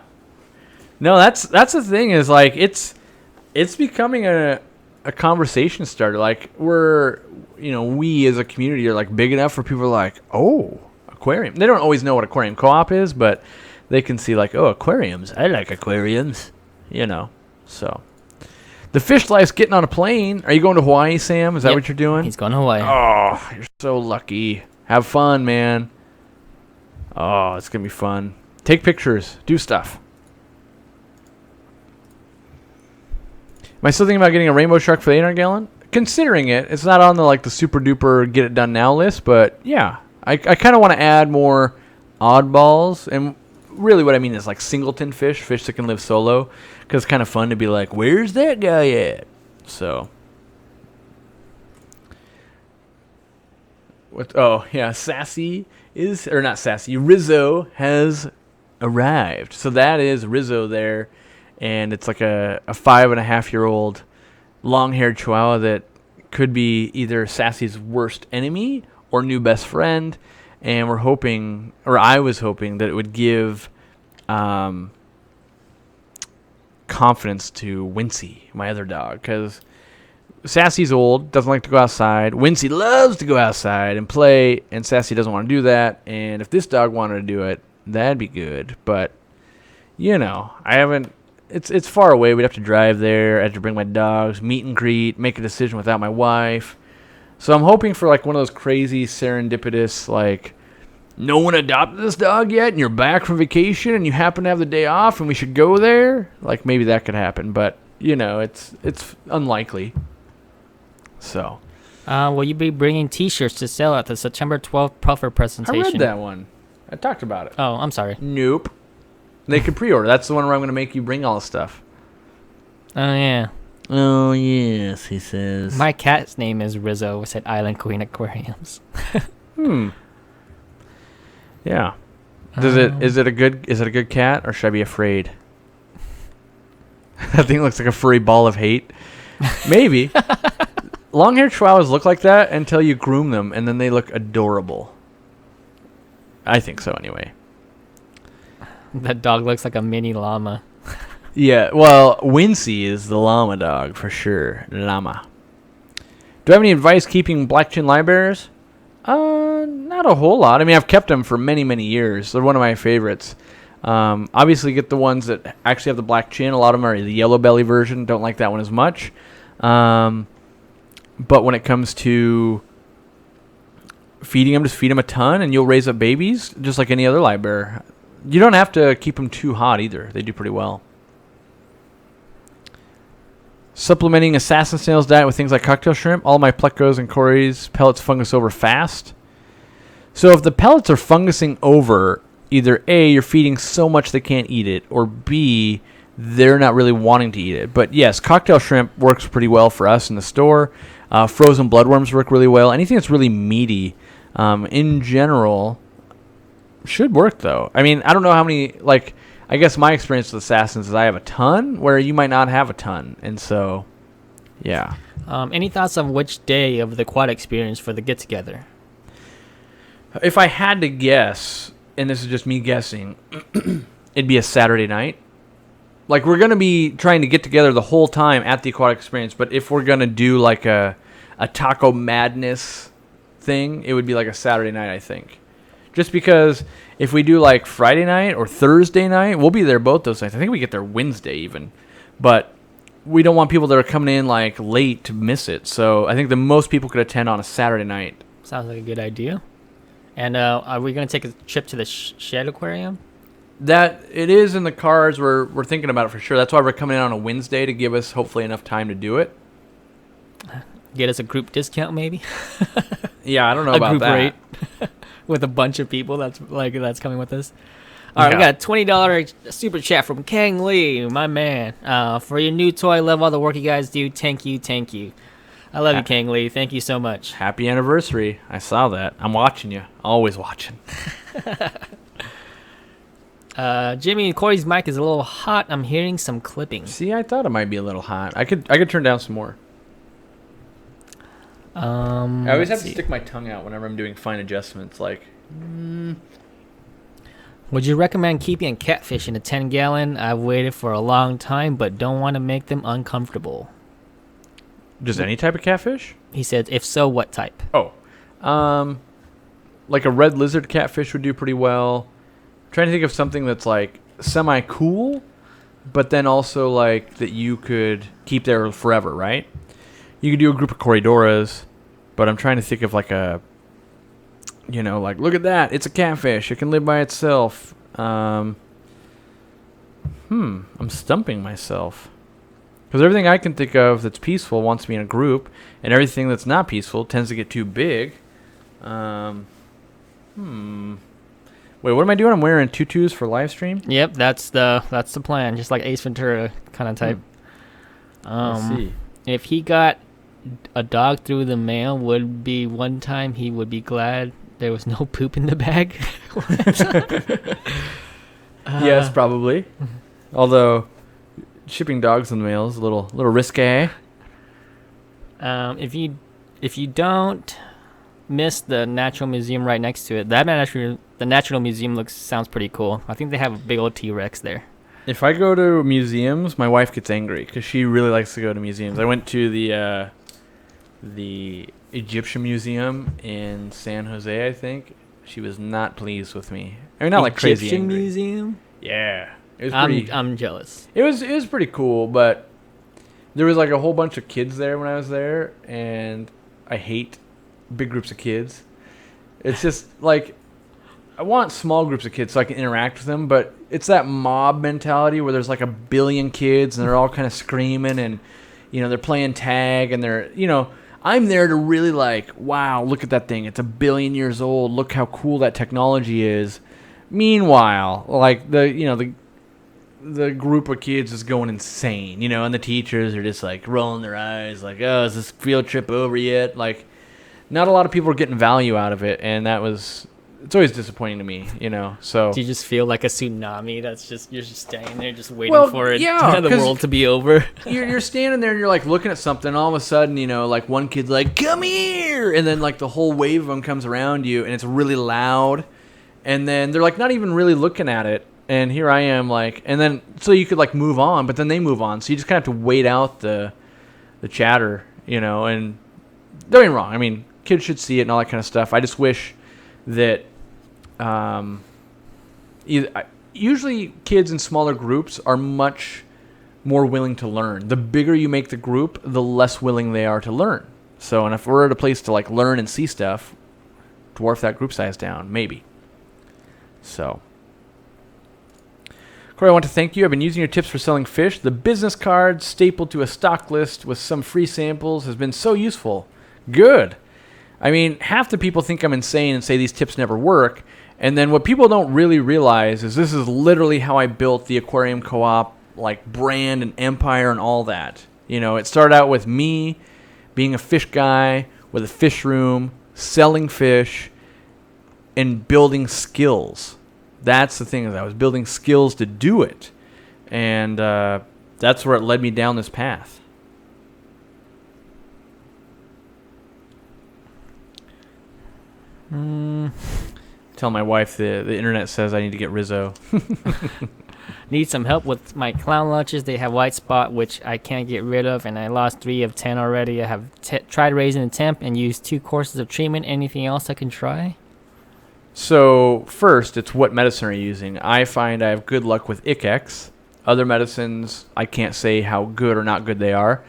No, that's the thing is like it's becoming a conversation starter. Like we as a community are like big enough for people like, oh, aquarium. They don't always know what aquarium co-op is, but they can see like, oh, aquariums. I like aquariums. So the fish life's getting on a plane. Are you going to Hawaii, Sam? Is that Yep. what you're doing? He's going to Hawaii. Oh, you're so lucky. Have fun, man. Oh, it's going to be fun. Take pictures. Do stuff. Am I still thinking about getting a rainbow shark for the 800 gallon? Considering it. It's not on the super duper get it done now list, but yeah. I kind of want to add more oddballs. And really what I mean is like singleton fish that can live solo. Because it's kind of fun to be like, where's that guy at? So. Sassy is, or not Sassy, Rizzo has arrived. So that is Rizzo there. And it's like a 5.5-year-old long-haired chihuahua that could be either Sassy's worst enemy or new best friend. And we're hoping, or I was hoping, that it would give confidence to Wincy, my other dog. Because Sassy's old, doesn't like to go outside. Wincy loves to go outside and play, and Sassy doesn't want to do that. And if this dog wanted to do it, that'd be good. But, I haven't... It's far away. We'd have to drive there. I have to bring my dogs, meet and greet, make a decision without my wife. So I'm hoping for like one of those crazy serendipitous, like, no one adopted this dog yet and you're back from vacation and you happen to have the day off and we should go there. Like maybe that could happen, but it's unlikely. So Will you be bringing T-shirts to sell at the September 12th Puffer presentation? I read that one. I talked about it. Oh, I'm sorry. Nope. They could pre-order. That's the one where I'm going to make you bring all the stuff. Oh, yeah. Oh, yes, he says. My cat's name is Rizzo. It's at Island Queen Aquariums. Yeah. Is it a good cat, or should I be afraid? That thing looks like a furry ball of hate. Maybe. Long-haired chihuahuas look like that until you groom them, and then they look adorable. I think so, anyway. That dog looks like a mini llama. Yeah, well, Wincy is the llama dog, for sure. Llama. Do I have any advice keeping black chin livebearers? Not a whole lot. I mean, I've kept them for many, many years. They're one of my favorites. Obviously, get the ones that actually have the black chin. A lot of them are the yellow belly version. Don't like that one as much. But when it comes to feeding them, just feed them a ton, and you'll raise up babies just like any other livebearer. You don't have to keep them too hot either. They do pretty well. Supplementing assassin snail's diet with things like cocktail shrimp. All my plecos and cories pellets fungus over fast. So if the pellets are fungusing over, either A, you're feeding so much they can't eat it, or B, they're not really wanting to eat it. But yes, cocktail shrimp works pretty well for us in the store. Frozen bloodworms work really well. Anything that's really meaty, in general, should work though. I mean, I don't know how many, like, I guess my experience with assassins is I have a ton where you might not have a ton. And so, yeah. Any thoughts on which day of the quad experience for the get-together? If I had to guess, and this is just me guessing, it'd be a Saturday night. Like, we're going to be trying to get together the whole time at the aquatic experience, but if we're going to do like a taco madness thing, it would be like a Saturday night, I think. Just because if we do like Friday night or Thursday night, we'll be there both those nights. I think we get there Wednesday even. But we don't want people that are coming in like late to miss it. So I think the most people could attend on a Saturday night. Sounds like a good idea. And are we going to take a trip to the Shed Aquarium? That it is in the cards. We're thinking about it for sure. That's why we're coming in on a Wednesday to give us hopefully enough time to do it. Get us a group discount maybe? Yeah, I don't know about group that. rate with a bunch of people that's coming with us. All right, we got a $20 super chat from Kang Lee, my man. For your new toy, love all the work you guys do. Thank you. I love you, Kang Lee. Thank you so much. Happy anniversary. I saw that. I'm watching you. Always watching. Jimmy, Corey's mic is a little hot. I'm hearing some clipping. See, I thought it might be a little hot. I could turn down some more. I always have to stick my tongue out whenever I'm doing fine adjustments. Like, would you recommend keeping a catfish in a 10-gallon? I've waited for a long time, but don't want to make them uncomfortable. Just any type of catfish? He said, if so, what type? Oh, like a red lizard catfish would do pretty well. I'm trying to think of something that's like semi-cool, but then also like that you could keep there forever, right? You could do a group of Corydoras, but I'm trying to think of like a, like, look at that. It's a catfish. It can live by itself. I'm stumping myself. Because everything I can think of that's peaceful wants to be in a group, and everything that's not peaceful tends to get too big. Wait, what am I doing? I'm wearing tutus for live stream? Yep, that's the plan. Just like Ace Ventura kind of type. Let's see. If he got a dog through the mail, would be one time he would be glad there was no poop in the bag. Yes, probably. Although shipping dogs in the mail is a little risque. If you don't miss the Natural Museum right next to it, the Natural Museum sounds pretty cool. I think they have a big old T-Rex there. If I go to museums, my wife gets angry because she really likes to go to museums. I went to the Egyptian Museum in San Jose, I think. She was not pleased with me. I mean, not like crazy Egyptian angry. Museum? Yeah. It was pretty, I'm jealous. It was pretty cool, but there was like a whole bunch of kids there when I was there, and I hate big groups of kids. It's just like, I want small groups of kids so I can interact with them, but it's that mob mentality where there's like a billion kids and they're all kind of screaming and, they're playing tag and they're, I'm there to really like, wow, look at that thing. It's 1 billion years old. Look how cool that technology is. Meanwhile, like the group of kids is going insane, and the teachers are just like rolling their eyes like, oh, is this field trip over yet? Like, not a lot of people are getting value out of it, and it's always disappointing to me, so. Do you just feel like a tsunami you're just standing there just waiting for it, the world to be over? You're standing there and you're like looking at something, and all of a sudden, like one kid's like, come here, and then like the whole wave of them comes around you, and it's really loud, and then they're like not even really looking at it. And here I am, like, and then so you could like move on, but then they move on, so you just kind of have to wait out the chatter, And don't get me wrong, I mean, kids should see it and all that kind of stuff. I just wish that usually kids in smaller groups are much more willing to learn. The bigger you make the group, the less willing they are to learn. So, and if we're at a place to like learn and see stuff, dwarf that group size down, maybe. So. Corey, I want to thank you. I've been using your tips for selling fish. The business card stapled to a stock list with some free samples has been so useful. Good. I mean, half the people think I'm insane and say these tips never work. And then what people don't really realize is this is literally how I built the Aquarium Co-op like brand and empire and all that. It started out with me being a fish guy with a fish room, selling fish, and building skills. That's the thing, is I was building skills to do it. And that's where it led me down this path. Tell my wife the internet says I need to get Rizzo. Need some help with my clown lunches. They have white spot, which I can't get rid of, and I lost 3 of 10 already. I have tried raising the temp and used 2 courses of treatment. Anything else I can try? So first, it's what medicine are you using? I find I have good luck with Icex. Other medicines, I can't say how good or not good they are.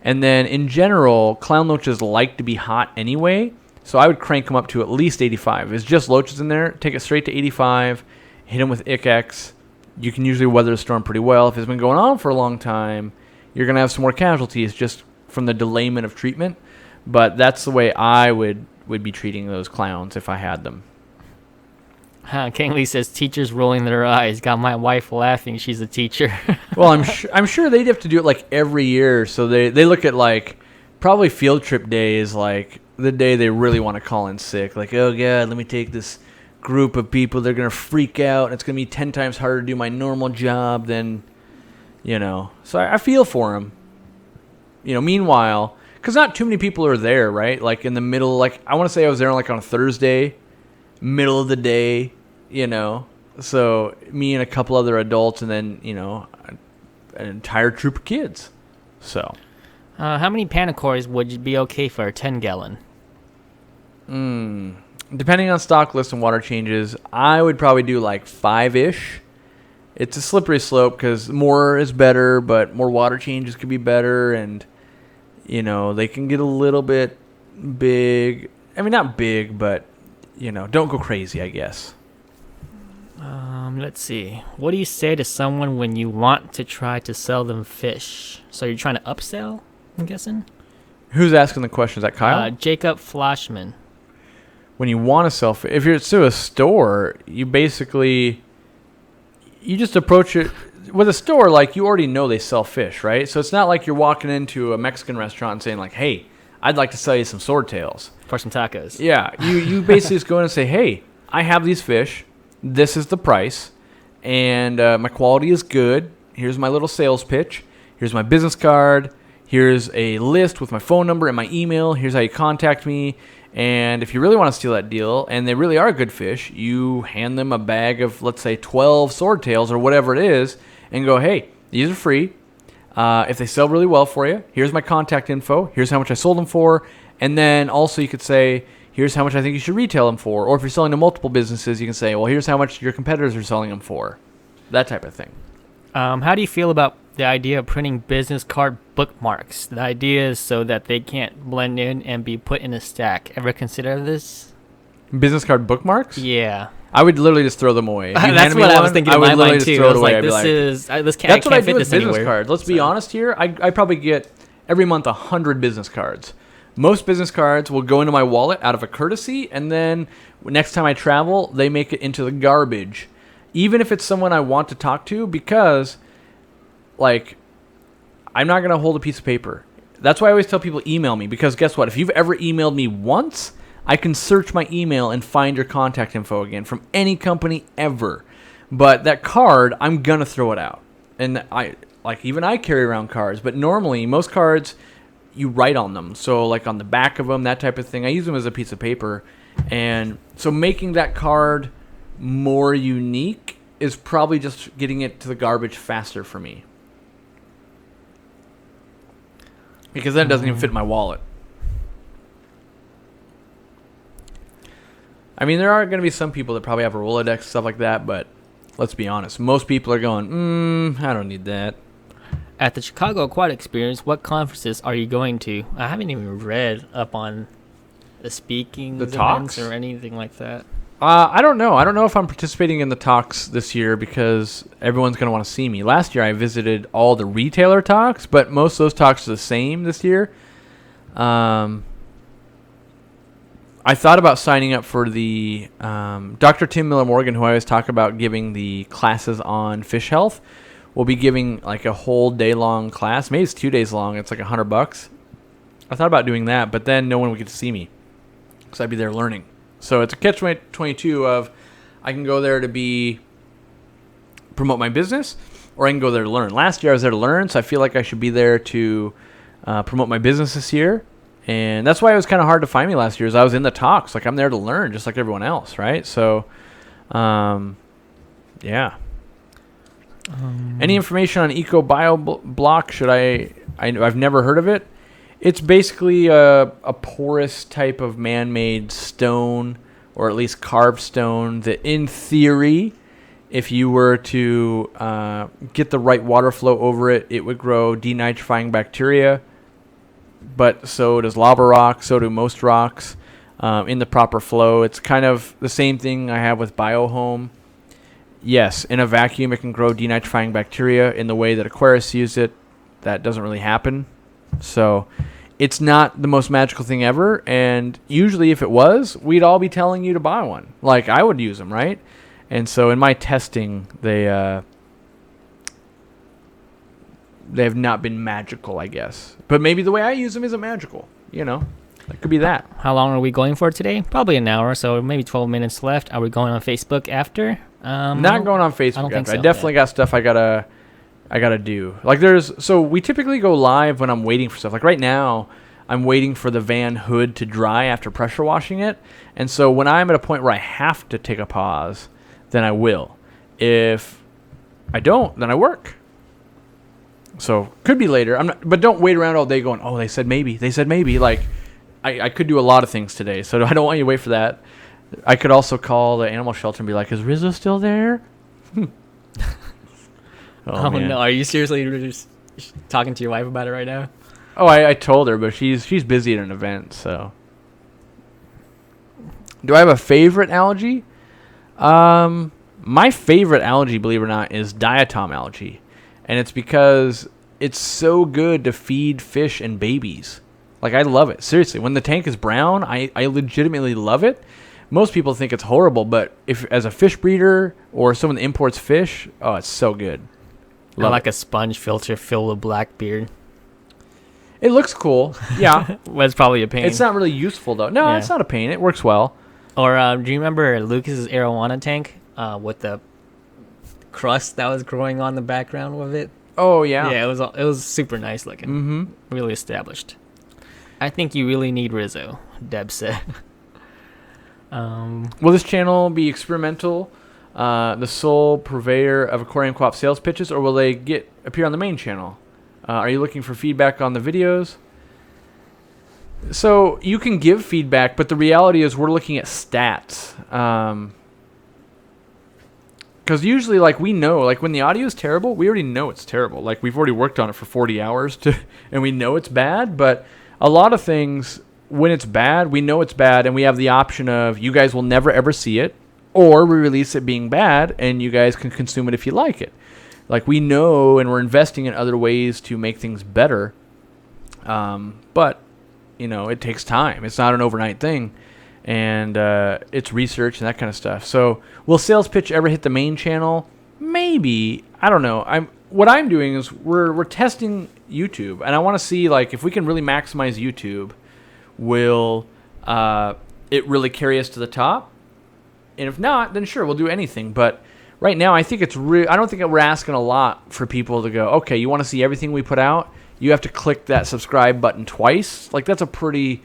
And then in general, clown loaches like to be hot anyway, so I would crank them up to at least 85. If it's just loaches in there, take it straight to 85, hit them with Icex. You can usually weather the storm pretty well. If it's been going on for a long time, you're going to have some more casualties just from the delayment of treatment. But that's the way I would be treating those clowns if I had them. Kingsley says teachers rolling their eyes. Got my wife laughing. She's a teacher. Well, I'm sure they'd have to do it like every year. So they look at like probably field trip day is like the day they really want to call in sick. Like, oh God, let me take this group of people. They're gonna freak out. And it's gonna be 10 times harder to do my normal job than, So I feel for them. Meanwhile, because not too many people are there, right? Like in the middle. Like I want to say I was there like on a Thursday, middle of the day. So me and a couple other adults, and then an entire troop of kids. So how many Panacories would be okay for a 10-gallon? Depending on stock list and water changes, I would probably do like 5-ish. It's a slippery slope because more is better, but more water changes could be better, and they can get a little bit big. I mean, not big, but don't go crazy, I guess. Let's see. What do you say to someone when you want to try to sell them fish? So you're trying to upsell, I'm guessing? Who's asking the question? Is that Kyle? Jacob Flashman. When you want to sell fish, if you're to a store, you just approach it with a store like you already know they sell fish, right? So it's not like you're walking into a Mexican restaurant and saying like, hey, I'd like to sell you some swordtails. For some tacos. Yeah, you basically just go in and say, hey, I have these fish. This is the price, and my quality is good. Here's my little sales pitch. Here's my business card. Here's a list with my phone number and my email. Here's how you contact me. And if you really want to steal that deal, and they really are good fish, you hand them a bag of, let's say, 12 swordtails or whatever it is, and go, hey, these are free. If they sell really well for you, here's my contact info. Here's how much I sold them for. And then also you could say, here's how much I think you should retail them for. Or if you're selling to multiple businesses, you can say, well, here's how much your competitors are selling them for. That type of thing. How do you feel about the idea of printing business card bookmarks? The idea is so that they can't blend in and be put in a stack. Ever consider this? Business card bookmarks? Yeah. I would literally just throw them away. That's what I was thinking in my mind too. I was like, that's what I do with business cards. Let's be honest here. I probably get every month 100 business cards. Most business cards will go into my wallet out of a courtesy, and then next time I travel, they make it into the garbage. Even if it's someone I want to talk to, because, like, I'm not going to hold a piece of paper. That's why I always tell people email me, because guess what? If you've ever emailed me once, I can search my email and find your contact info again from any company ever. But that card, I'm going to throw it out. And even I carry around cards, but normally most cards you write on them. So like on the back of them, that type of thing. I use them as a piece of paper. And so making that card more unique is probably just getting it to the garbage faster for me. Because then it doesn't even fit in my wallet. I mean, there are going to be some people that probably have a Rolodex, stuff like that, but let's be honest. Most people are going, I don't need that. At the Chicago Aquatic Experience, what conferences are you going to? I haven't even read up on the speaking events or anything like that. I don't know. I don't know if I'm participating in the talks this year because everyone's going to want to see me. Last year, I visited all the retailer talks, but most of those talks are the same this year. I thought about signing up for the Dr. Tim Miller Morgan, who I always talk about giving the classes on fish health. We'll be giving like a whole day long class. Maybe it's 2 days long. It's like $100. I thought about doing that, but then no one would get to see me because I'd be there learning. So it's a catch-22 of I can go there to promote my business, or I can go there to learn. Last year I was there to learn, so I feel like I should be there to promote my business this year. And that's why it was kind of hard to find me last year, is I was in the talks. Like, I'm there to learn just like everyone else, right? So, yeah. Any information on EcoBioBlock? I've never heard of it. It's basically a porous type of man-made stone, or at least carved stone, that in theory, if you were to get the right water flow over it, it would grow denitrifying bacteria. But so does lava rock, so do most rocks in the proper flow. It's kind of the same thing I have with BioHome. Yes, in a vacuum it can grow denitrifying bacteria in the way that Aquarius used it. That doesn't really happen. So it's not the most magical thing ever, and usually if it was, we'd all be telling you to buy one. Like, I would use them, right? And so in my testing, they have not been magical, I guess. But maybe the way I use them isn't magical, you know? That could be that. How long are we going for today? Probably an hour, so maybe 12 minutes left. Are we going on Facebook after? Not going on Facebook. I don't think so, I definitely got stuff I gotta do. Like, so we typically go live when I'm waiting for stuff. Like right now, I'm waiting for the van hood to dry after pressure washing it. And so when I'm at a point where I have to take a pause, then I will. If I don't, then I work. So could be later. But don't wait around all day going, oh, they said maybe. Like, I could do a lot of things today, so I don't want you to wait for that. I could also call the animal shelter and be like, is Rizzo still there? Oh no, are you seriously just talking to your wife about it right now? Oh, I told her, but she's busy at an event, so. Do I have a favorite algae? My favorite algae, believe it or not, is diatom algae. And it's because it's so good to feed fish and babies. Like, I love it. Seriously, when the tank is brown, I legitimately love it. Most people think it's horrible, but if as a fish breeder or someone that imports fish, oh, it's so good. Love like a sponge filter filled with Blackbeard. It looks cool. Yeah. Well, it's probably a pain. It's not really useful, though. No, It's not a pain. It works well. Or do you remember Lucas's arowana tank with the crust that was growing on the background with it? Oh, yeah. Yeah, it was super nice looking. Mm-hmm. Really established. I think you really need Rizzo, Deb said. Will this channel be experimental, the sole purveyor of aquarium co-op sales pitches, or will they appear on the main channel? Are you looking for feedback on the videos? So you can give feedback, but the reality is we're looking at stats. Because usually, like, we know, like, when the audio is terrible, we already know it's terrible. Like, we've already worked on it for 40 hours, and we know it's bad. But a lot of things, when it's bad, we know it's bad, and we have the option of you guys will never, ever see it, or we release it being bad, and you guys can consume it if you like it. Like, we know, and we're investing in other ways to make things better. But it takes time. It's not an overnight thing. And it's research and that kind of stuff. So will sales pitch ever hit the main channel? Maybe. I don't know. What I'm doing is we're testing YouTube, and I want to see like if we can really maximize YouTube, will it really carry us to the top? And if not, then sure, we'll do anything. But right now, I think it's I don't think that we're asking a lot for people to go, okay, you want to see everything we put out? You have to click that subscribe button twice. Like that's a pretty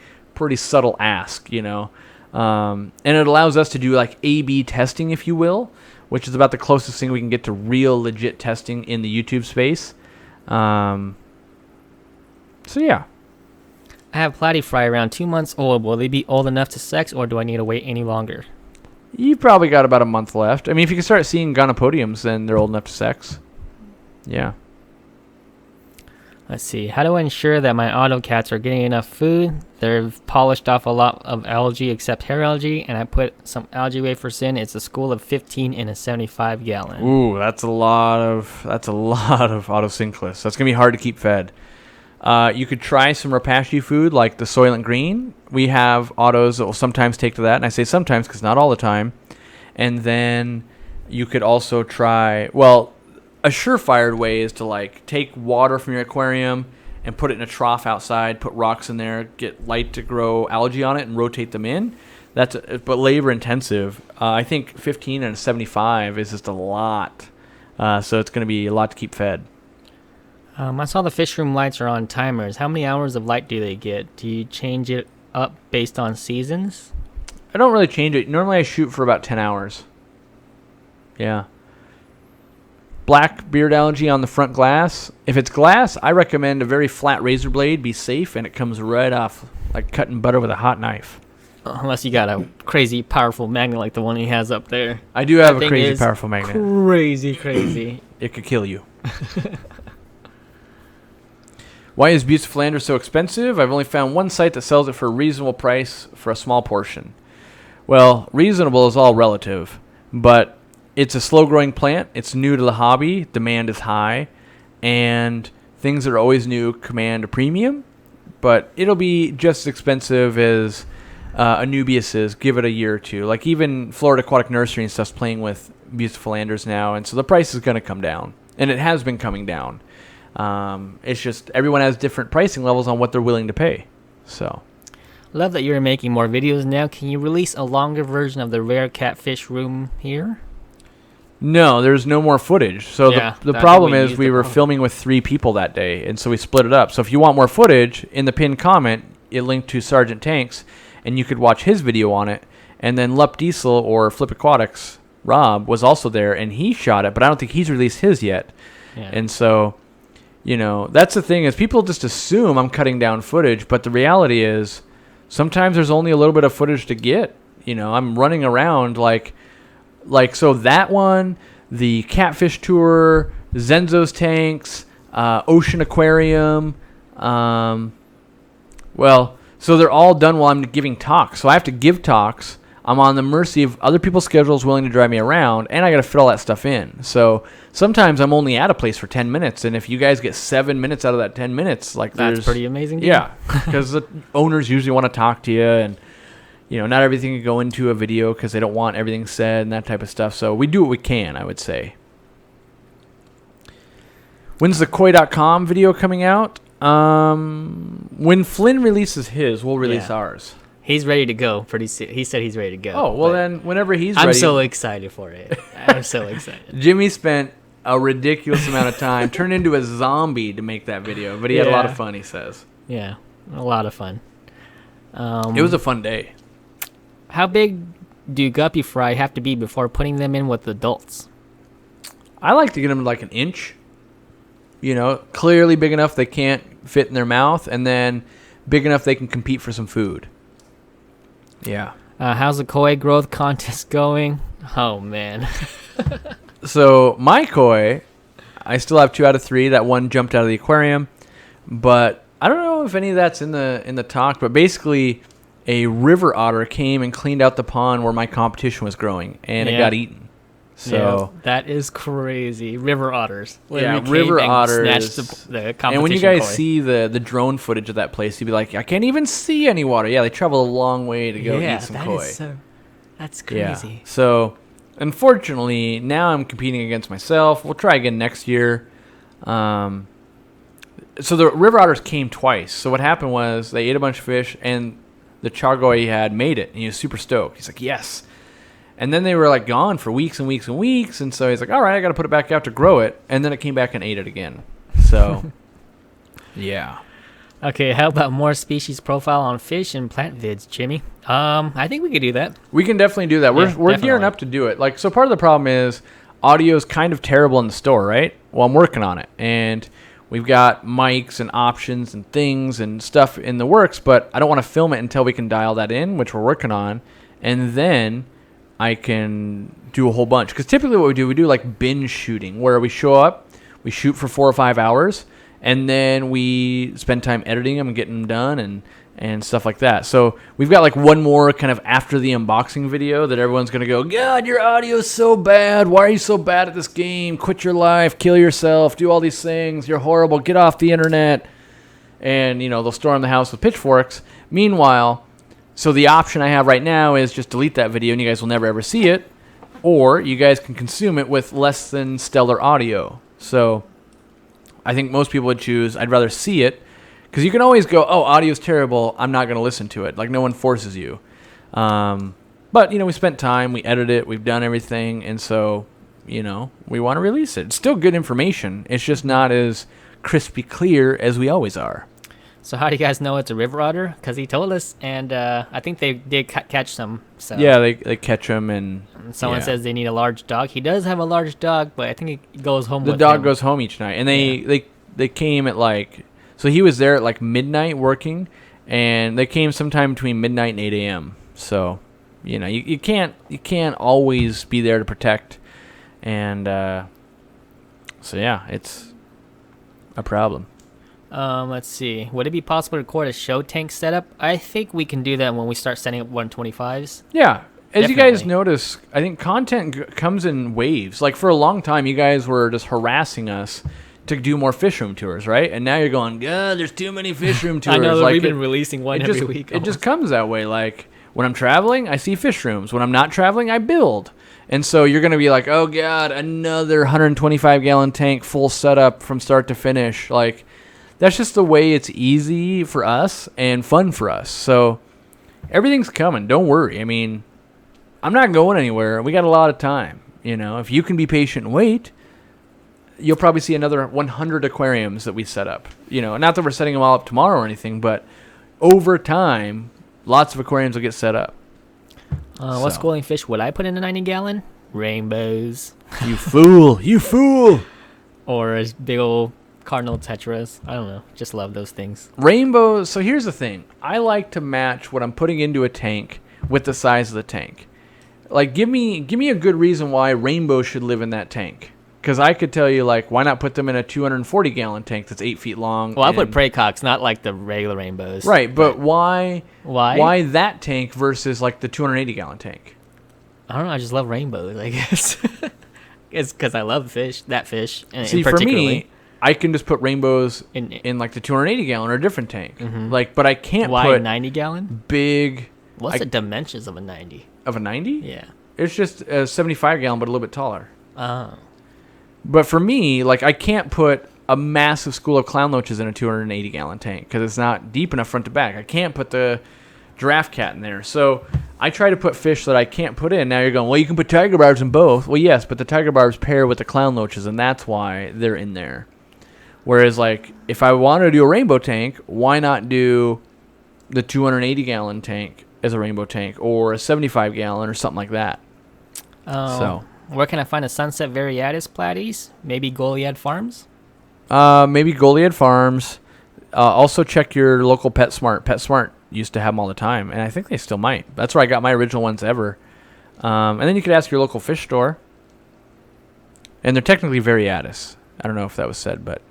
subtle ask, and it allows us to do like A/B testing, if you will, which is about the closest thing we can get to real legit testing in the YouTube space. So yeah. I have Platy Fry around 2 months old. Will they be old enough to sex, or do I need to wait any longer? You've probably got about a month left. I mean, if you can start seeing gonopodiums, then they're old enough to sex. Yeah. Let's see. How do I ensure that my auto cats are getting enough food? They've polished off a lot of algae except hair algae, and I put some algae wafers in. It's a school of 15 in a 75-gallon. Ooh, that's a lot of autosynclists. That's gonna be hard to keep fed. You could try some Repashy food like the Soylent Green. We have autos that will sometimes take to that, and I say sometimes because not all the time. And then you could also try, a surefire way is to like take water from your aquarium and put it in a trough outside, put rocks in there, get light to grow algae on it, and rotate them in. But labor intensive. I think 15 and 75 is just a lot. So it's going to be a lot to keep fed. I saw the fish room lights are on timers. How many hours of light do they get? Do you change it up based on seasons? I don't really change it. Normally I shoot for about 10 hours. Yeah. Black beard algae on the front glass. If it's glass, I recommend a very flat razor blade. Be safe, and it comes right off like cutting butter with a hot knife. Unless you got a crazy powerful magnet like the one he has up there. I do have a crazy powerful magnet. Crazy. It could kill you. Why is Beautiful Lander so expensive? I've only found one site that sells it for a reasonable price for a small portion. Well, reasonable is all relative, but it's a slow-growing plant. It's new to the hobby. Demand is high, and things that are always new command a premium. But it'll be just as expensive as a Nubius is. Give it a year or two. Like even Florida Aquatic Nursery and stuff's playing with Beautiful Landers now, and so the price is going to come down, and it has been coming down. It's just everyone has different pricing levels on what they're willing to pay. So. Love that you're making more videos now. Can you release a longer version of the rare catfish room here? No, there's no more footage. So yeah, the problem is we were filming with 3 people that day, and so we split it up. So if you want more footage, in the pinned comment, it linked to Sergeant Tanks, and you could watch his video on it. And then Lup Diesel or Flip Aquatics, Rob, was also there, and he shot it, but I don't think he's released his yet. Yeah. And so, that's the thing is people just assume I'm cutting down footage, but the reality is sometimes there's only a little bit of footage to get. I'm running around like so that one, the Catfish Tour, Zenzo's Tanks, Ocean Aquarium. So they're all done while I'm giving talks. So I have to give talks. I'm on the mercy of other people's schedules willing to drive me around, and I got to fit all that stuff in. So sometimes I'm only at a place for 10 minutes, and if you guys get 7 minutes out of that 10 minutes, that's pretty amazing. Yeah, because the owners usually want to talk to you, and not everything can go into a video because they don't want everything said and that type of stuff. So we do what we can, I would say. When's the koi.com video coming out? When Flynn releases his, we'll release ours. He's ready to go. He said he's ready to go. Oh, well then, whenever he's ready. I'm so excited for it. I'm so excited. Jimmy spent a ridiculous amount of time, turned into a zombie to make that video, but he had a lot of fun, he says. Yeah, a lot of fun. It was a fun day. How big do guppy fry have to be before putting them in with adults? I like to get them like an inch. Clearly big enough they can't fit in their mouth, and then big enough they can compete for some food. Yeah. How's the koi growth contest going? Oh, man. So my koi, I still have 2 out of 3. That one jumped out of the aquarium, but I don't know if any of that's in the talk. But basically, a river otter came and cleaned out the pond where my competition was growing, and it got eaten. So that is crazy. River otters. Yeah, river otters. Snatched the competition and when you guys koi. see the drone footage of that place, you'd be like, I can't even see any water. Yeah, they travel a long way to go eat some koi. That's crazy. Yeah. So, unfortunately, now I'm competing against myself. We'll try again next year. So the river otters came twice. So what happened was they ate a bunch of fish, and the chargoy he had made it, and he was super stoked. He's like, yes. And then they were like gone for weeks and weeks and weeks, and so he's like, all right, I got to put it back out to grow it. And then it came back and ate it again. So, yeah. Okay, how about more species profile on fish and plant vids, Jimmy? I think we could do that. We can definitely do that. We're gearing up to do it. Like, so part of the problem is audio is kind of terrible in the store, right? Well, I'm working on it, and we've got mics and options and things and stuff in the works, but I don't want to film it until we can dial that in, which we're working on, and then I can do a whole bunch. Because typically what we do like binge shooting, where we show up, we shoot for 4 or 5 hours, and then we spend time editing them and getting them done and stuff like that. So we've got like one more kind of after the unboxing video that everyone's going to go, God, your audio's so bad. Why are you so bad at this game? Quit your life, kill yourself, do all these things. You're horrible. Get off the internet. And, you know, they'll storm the house with pitchforks. Meanwhile, so the option I have right now is just delete that video and you guys will never ever see it. Or you guys can consume it with less than stellar audio. So I think most people would choose, I'd rather see it. Because you can always go, oh, audio's terrible, I'm not going to listen to it. Like, no one forces you. But, you know, we spent time, we edited it, we've done everything, and so, you know, we want to release it. It's still good information. It's just not as crispy clear as we always are. So how do you guys know it's a river otter? Because he told us, and I think they did catch some. So. Yeah, they catch them, and someone says they need a large dog. He does have a large dog, but I think he goes home with him. The dog goes home each night, and they came at like... So he was there at like midnight working, and they came sometime between midnight and 8 a.m. So, you know, you can't always be there to protect, and so yeah, it's a problem. Let's see. Would it be possible to record a show tank setup? I think we can do that when we start setting up 125s. Yeah. As Definitely. You guys notice, I think content comes in waves. Like for a long time, you guys were just harassing us to do more fish room tours, right? And now you're going, God, there's too many fish room tours. I know, like we've been releasing one every week. It just comes that way. Like, when I'm traveling, I see fish rooms. When I'm not traveling, I build. And so you're going to be like, oh, God, another 125-gallon tank full setup from start to finish. Like, that's just the way it's easy for us and fun for us. So everything's coming. Don't worry. I mean, I'm not going anywhere. We got a lot of time. You know, if you can be patient and wait, you'll probably see another 100 aquariums that we set up. You know, not that we're setting them all up tomorrow or anything, but over time, lots of aquariums will get set up. What schooling fish would I put in a 90-gallon? Rainbows. You fool. You fool. Or a big old cardinal tetras. I don't know. Just love those things. Rainbows. So here's the thing. I like to match what I'm putting into a tank with the size of the tank. Like, give me a good reason why rainbows should live in that tank. Because I could tell you, like, why not put them in a 240-gallon tank that's 8 feet long? Well, I put praycocks, not like the regular rainbows. Right, but why? Why? Why that tank versus, like, the 280-gallon tank? I don't know. I just love rainbows, I guess. It's because I love that fish. See, for me, I can just put rainbows in like, the 280-gallon or a different tank. Mm-hmm. Like, but I can't why put 90-gallon? Big... What's the dimensions of a 90? Of a 90? Yeah. It's just a 75-gallon, but a little bit taller. Oh. But for me, like, I can't put a massive school of clown loaches in a 280-gallon tank because it's not deep enough front to back. I can't put the giraffe cat in there. So I try to put fish that I can't put in. Now you're going, well, you can put tiger barbs in both. Well, yes, but the tiger barbs pair with the clown loaches, and that's why they're in there. Whereas, like, if I wanted to do a rainbow tank, why not do the 280-gallon tank as a rainbow tank or a 75-gallon or something like that? Oh. So... Where can I find a Sunset Variatus platies? Maybe Goliad Farms? Maybe Goliad Farms. Also check your local PetSmart. PetSmart used to have them all the time, and I think they still might. That's where I got my original ones ever. And then you could ask your local fish store. And they're technically Variatus. I don't know if that was said, but...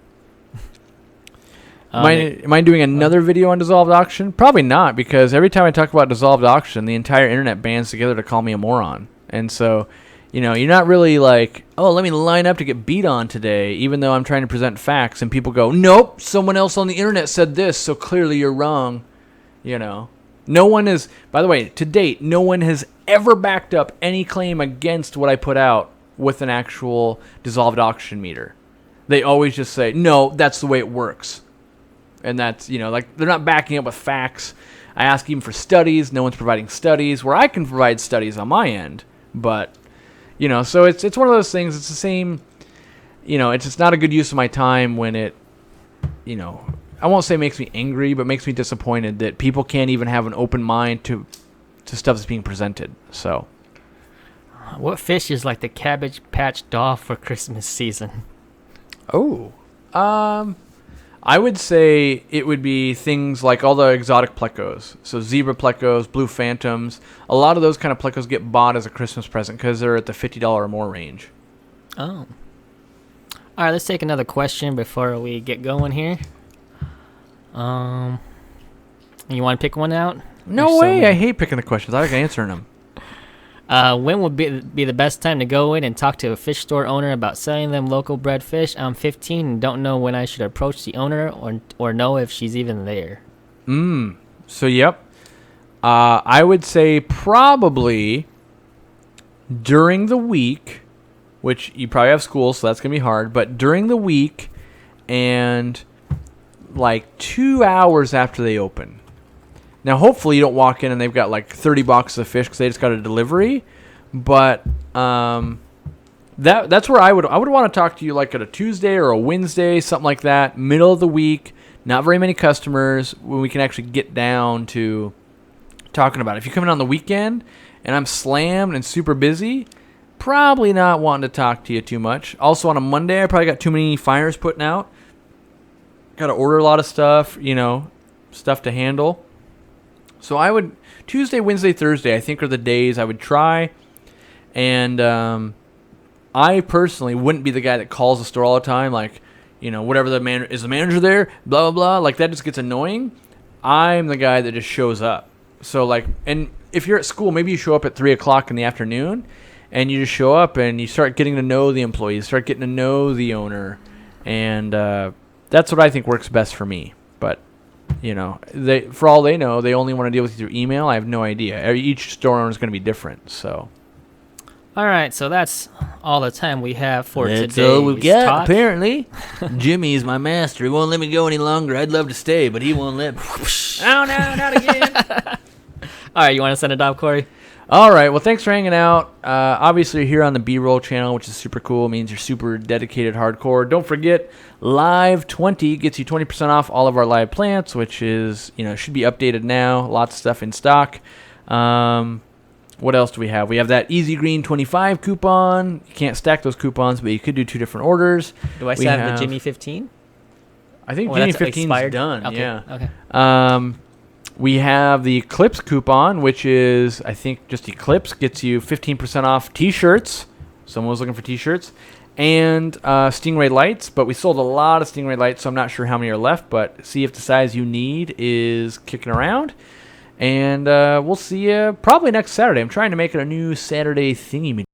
Am I doing another video on Dissolved Auction? Probably not, because every time I talk about Dissolved Auction, the entire internet bands together to call me a moron. And so... You know, you're not really like, oh, let me line up to get beat on today, even though I'm trying to present facts, and people go, nope, someone else on the internet said this, so clearly you're wrong. You know, no one is, by the way, to date, no one has ever backed up any claim against what I put out with an actual dissolved oxygen meter. They always just say, no, that's the way it works. And that's, you know, like, they're not backing up with facts. I ask even for studies. No one's providing studies where I can provide studies on my end. But, you know, so it's one of those things. It's the same, you know, it's just not a good use of my time when it, you know, I won't say makes me angry, but makes me disappointed that people can't even have an open mind to stuff that's being presented. So, what fish is like the Cabbage Patch doll for Christmas season? Oh, I would say it would be things like all the exotic plecos. So zebra plecos, blue phantoms. A lot of those kind of plecos get bought as a Christmas present because they're at the $50 or more range. Oh. All right, let's take another question before we get going here. You want to pick one out? No way. I hate picking the questions. I like answering them. When would be the best time to go in and talk to a fish store owner about selling them local bred fish? I'm 15 and don't know when I should approach the owner or know if she's even there. So, yep. I would say probably during the week, which you probably have school, so that's going to be hard, but during the week and like 2 hours after they open. Now, hopefully you don't walk in and they've got like 30 boxes of fish because they just got a delivery. But that's where I would want to talk to you like at a Tuesday or a Wednesday, something like that, middle of the week. Not very many customers when we can actually get down to talking about it. If you come in on the weekend and I'm slammed and super busy, probably not wanting to talk to you too much. Also on a Monday, I probably got too many fires putting out. Got to order a lot of stuff, you know, stuff to handle. So I would, Tuesday, Wednesday, Thursday, I think are the days I would try. And I personally wouldn't be the guy that calls the store all the time, like, you know, whatever is the manager there, blah, blah, blah. Like, that just gets annoying. I'm the guy that just shows up. So, like, and if you're at school, maybe you show up at 3 o'clock in the afternoon, and you just show up and you start getting to know the employees, start getting to know the owner. And that's what I think works best for me. But, you know, for all they know, they only want to deal with you through email. I have no idea. Each store owner is going to be different. So, all right. So that's all the time we have for today. That's all we've got. Apparently, Jimmy's my master. He won't let me go any longer. I'd love to stay, but he won't let me. Oh no, not again. All right. You want to send it off, Corey? All right. Well, thanks for hanging out. Obviously, you're here on the B-Roll channel, which is super cool. It means you're super dedicated hardcore. Don't forget, Live 20 gets you 20% off all of our live plants, which is, you know, should be updated now. Lots of stuff in stock. What else do we have? We have that Easy Green 25 coupon. You can't stack those coupons, but you could do 2 different orders. Do I still have the Jimmy 15? I think Jimmy 15 is done. Okay. Yeah. Okay. We have the Eclipse coupon, which is, I think, just Eclipse. Gets you 15% off T-shirts. Someone was looking for T-shirts. And Stingray lights. But we sold a lot of Stingray lights, so I'm not sure how many are left. But see if the size you need is kicking around. And we'll see you probably next Saturday. I'm trying to make it a new Saturday thingy.